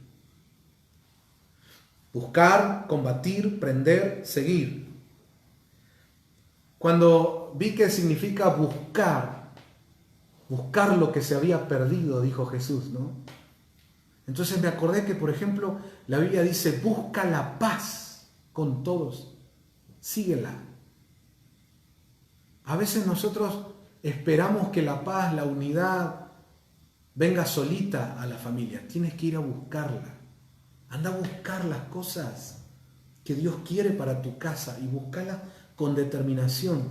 Buscar, combatir, prender, seguir. Cuando vi que significa buscar lo que se había perdido, dijo Jesús, ¿no? Entonces me acordé que, por ejemplo, la Biblia dice, busca la paz con todos, síguela. A veces nosotros esperamos que la paz, la unidad, venga solita a la familia. Tienes que ir a buscarla. Anda a buscar las cosas que Dios quiere para tu casa y búscalas con determinación.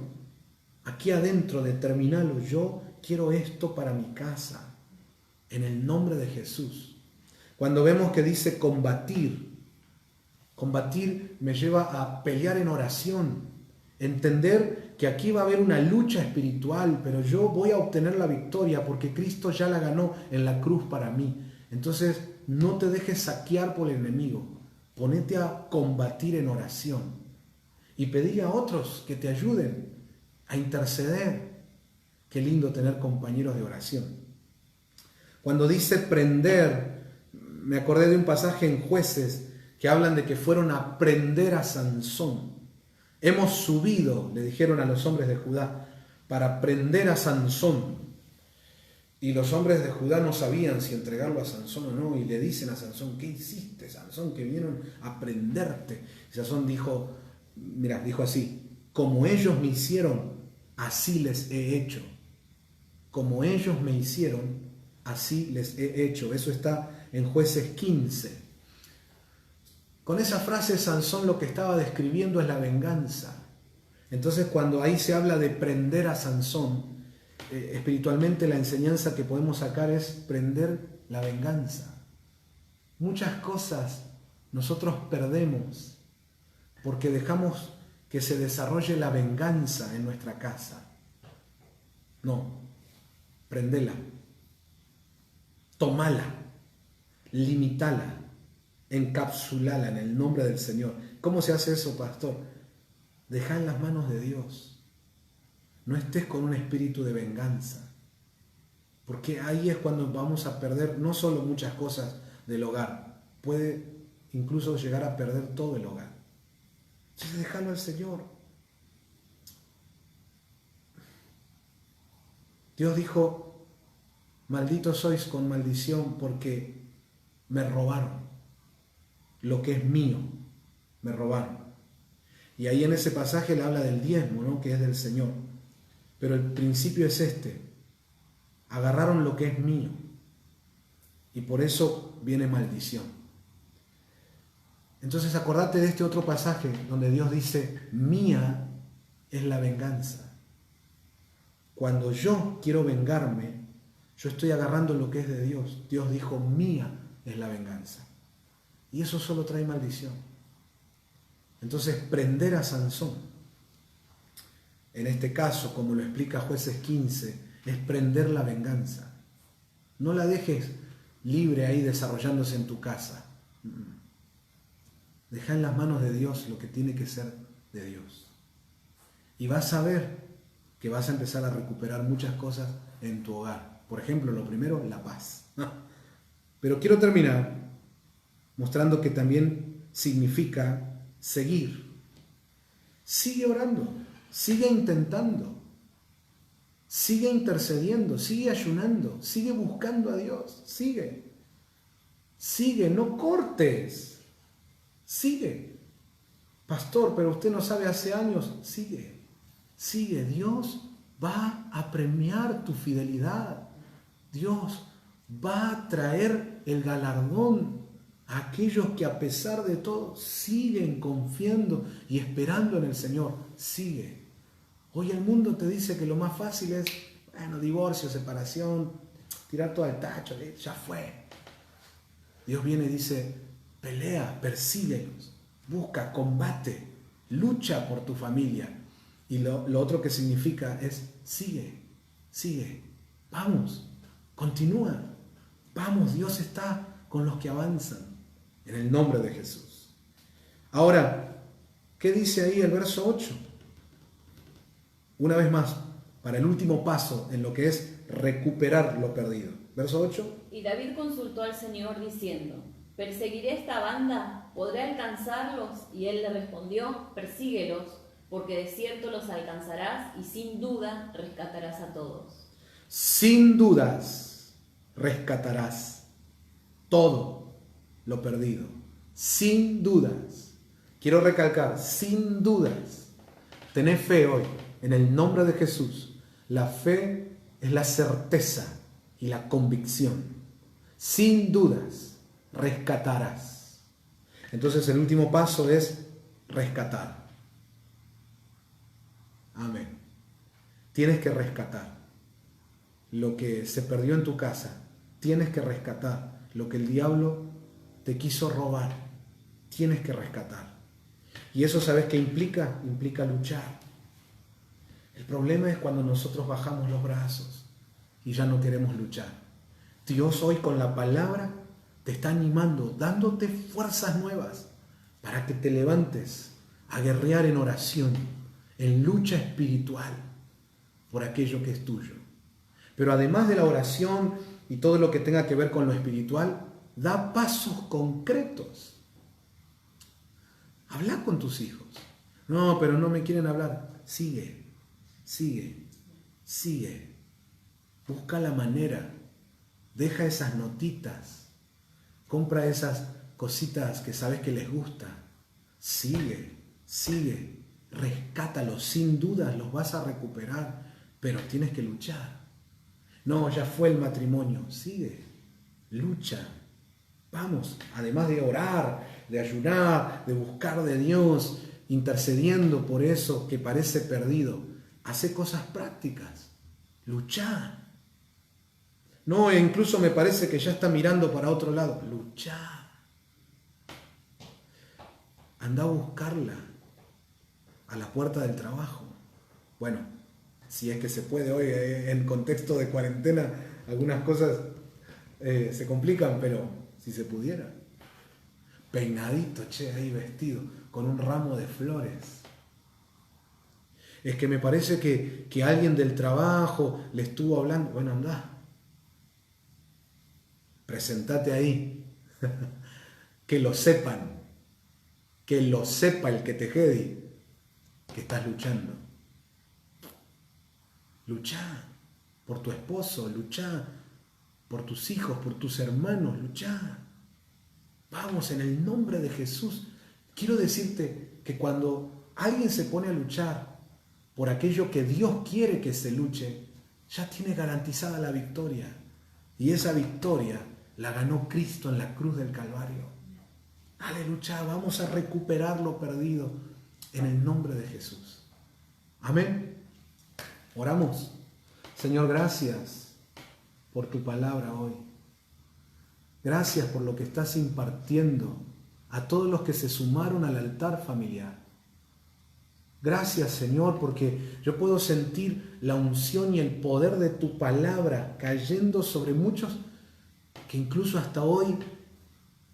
Aquí adentro, determinalo. Yo quiero esto para mi casa. En el nombre de Jesús. Cuando vemos que dice combatir, combatir me lleva a pelear en oración. Entender que aquí va a haber una lucha espiritual, pero yo voy a obtener la victoria porque Cristo ya la ganó en la cruz para mí. Entonces, no te dejes saquear por el enemigo. Ponete a combatir en oración y pedir a otros que te ayuden a interceder. Qué lindo tener compañeros de oración. Cuando dice prender, me acordé de un pasaje en Jueces que hablan de que fueron a prender a Sansón. Hemos subido, le dijeron a los hombres de Judá, para prender a Sansón. Y los hombres de Judá no sabían si entregarlo a Sansón o no, y le dicen a Sansón: ¿qué hiciste, Sansón? Que vinieron a prenderte. Y Sansón dijo así: como ellos me hicieron, así les he hecho. Como ellos me hicieron, así les he hecho. Eso está en Jueces 15. Con esa frase Sansón lo que estaba describiendo es la venganza. Entonces, cuando ahí se habla de prender a Sansón, espiritualmente la enseñanza que podemos sacar es prender la venganza. Muchas cosas nosotros perdemos porque dejamos que se desarrolle la venganza en nuestra casa. No, prendela, tomala, limitala, encapsulala en el nombre del Señor. ¿Cómo se hace eso, pastor? Deja en las manos de Dios. No estés con un espíritu de venganza, porque ahí es cuando vamos a perder no solo muchas cosas del hogar, puede incluso llegar a perder todo el hogar. Entonces déjalo al Señor. Dios dijo: malditos sois con maldición porque me robaron. Lo que es mío, me robaron. Y ahí en ese pasaje le habla del diezmo, ¿no? Que es del Señor. Pero el principio es este: agarraron lo que es mío, y por eso viene maldición. Entonces acordate de este otro pasaje donde Dios dice: mía es la venganza. Cuando yo quiero vengarme, yo estoy agarrando lo que es de Dios. Dios dijo: mía es la venganza. Y eso solo trae maldición. Entonces, prender a Sansón, en este caso, como lo explica Jueces 15, es prender la venganza. No la dejes libre ahí desarrollándose en tu casa. Deja en las manos de Dios lo que tiene que ser de Dios. Y vas a ver que vas a empezar a recuperar muchas cosas en tu hogar. Por ejemplo, lo primero, la paz. Pero quiero terminar mostrando que también significa seguir. Sigue orando. Sigue intentando, sigue intercediendo, sigue ayunando, sigue buscando a Dios, sigue, no cortes, sigue. Pastor, pero usted no sabe hace años, sigue, Dios va a premiar tu fidelidad, Dios va a traer el galardón a aquellos que a pesar de todo siguen confiando y esperando en el Señor, sigue. Hoy el mundo te dice que lo más fácil es, divorcio, separación, tirar todo al tacho, ya fue. Dios viene y dice: pelea, persíguelos, busca, combate, lucha por tu familia. Y lo otro que significa es: sigue, vamos, continúa, vamos, Dios está con los que avanzan, en el nombre de Jesús. Ahora, ¿qué dice ahí el verso 8? Una vez más, para el último paso en lo que es recuperar lo perdido. Verso 8. Y David consultó al Señor diciendo: ¿perseguiré esta banda? ¿Podré alcanzarlos? Y él le respondió: persíguelos, porque de cierto los alcanzarás y sin duda rescatarás a todos. Sin dudas rescatarás todo lo perdido. Sin dudas. Quiero recalcar: sin dudas. Tenés fe hoy. En el nombre de Jesús, la fe es la certeza y la convicción. Sin dudas, rescatarás. Entonces el último paso es rescatar. Amén. Tienes que rescatar lo que se perdió en tu casa. Tienes que rescatar lo que el diablo te quiso robar. Tienes que rescatar. Y eso, ¿sabes qué implica? Implica luchar. El problema es cuando nosotros bajamos los brazos y ya no queremos luchar. Dios hoy con la palabra te está animando, dándote fuerzas nuevas para que te levantes a guerrear en oración, en lucha espiritual por aquello que es tuyo. Pero además de la oración y todo lo que tenga que ver con lo espiritual, da pasos concretos. Habla con tus hijos. No, pero no me quieren hablar. Sigue. Busca la manera. Deja esas notitas. Compra esas cositas que sabes que les gusta. Sigue. Rescátalos. Sin dudas los vas a recuperar. Pero tienes que luchar. No, ya fue el matrimonio. Sigue. Lucha. Vamos. Además de orar, de ayunar, de buscar de Dios, intercediendo por eso que parece perdido. Hace cosas prácticas. Lucha. No, incluso me parece que ya está mirando para otro lado. Lucha. Anda a buscarla a la puerta del trabajo. Bueno, si es que se puede hoy, en contexto de cuarentena, algunas cosas se complican, pero si se pudiera. Peinadito, ahí vestido, con un ramo de flores. Es que me parece que alguien del trabajo le estuvo hablando. Bueno, anda. Presentate ahí. Que lo sepan. Que lo sepa el que te jedi. Que estás luchando. Luchá por tu esposo. Luchá por tus hijos, por tus hermanos. Luchá. Vamos, en el nombre de Jesús. Quiero decirte que cuando alguien se pone a luchar por aquello que Dios quiere que se luche, ya tiene garantizada la victoria. Y esa victoria la ganó Cristo en la cruz del Calvario. Aleluya, vamos a recuperar lo perdido en el nombre de Jesús. Amén. Oramos. Señor, gracias por tu palabra hoy. Gracias por lo que estás impartiendo a todos los que se sumaron al altar familiar. Gracias, Señor, porque yo puedo sentir la unción y el poder de tu palabra cayendo sobre muchos que incluso hasta hoy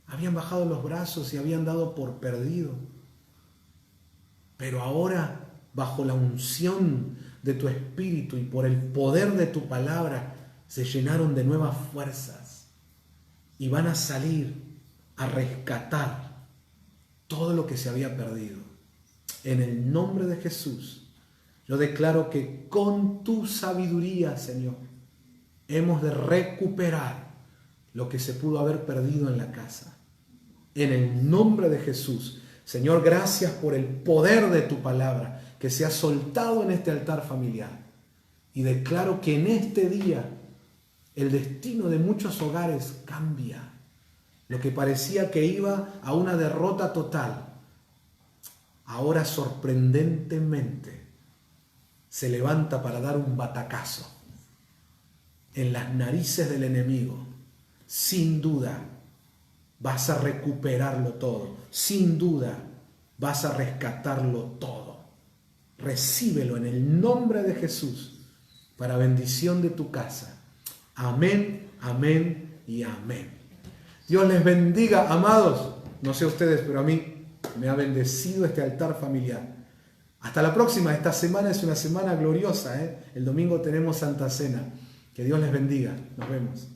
habían bajado los brazos y habían dado por perdido. Pero ahora, bajo la unción de tu Espíritu y por el poder de tu palabra, se llenaron de nuevas fuerzas y van a salir a rescatar todo lo que se había perdido. En el nombre de Jesús, yo declaro que con tu sabiduría, Señor, hemos de recuperar lo que se pudo haber perdido en la casa. En el nombre de Jesús, Señor, gracias por el poder de tu palabra que se ha soltado en este altar familiar. Y declaro que en este día el destino de muchos hogares cambia. Lo que parecía que iba a una derrota total, ahora sorprendentemente se levanta para dar un batacazo en las narices del enemigo. Sin duda vas a recuperarlo todo. Sin duda vas a rescatarlo todo. Recíbelo en el nombre de Jesús para bendición de tu casa. Amén, amén y amén. Dios les bendiga, amados. No sé ustedes, pero a mí me ha bendecido este altar familiar. Hasta la próxima. Esta semana es una semana gloriosa, El domingo tenemos Santa Cena. Que Dios les bendiga. Nos vemos.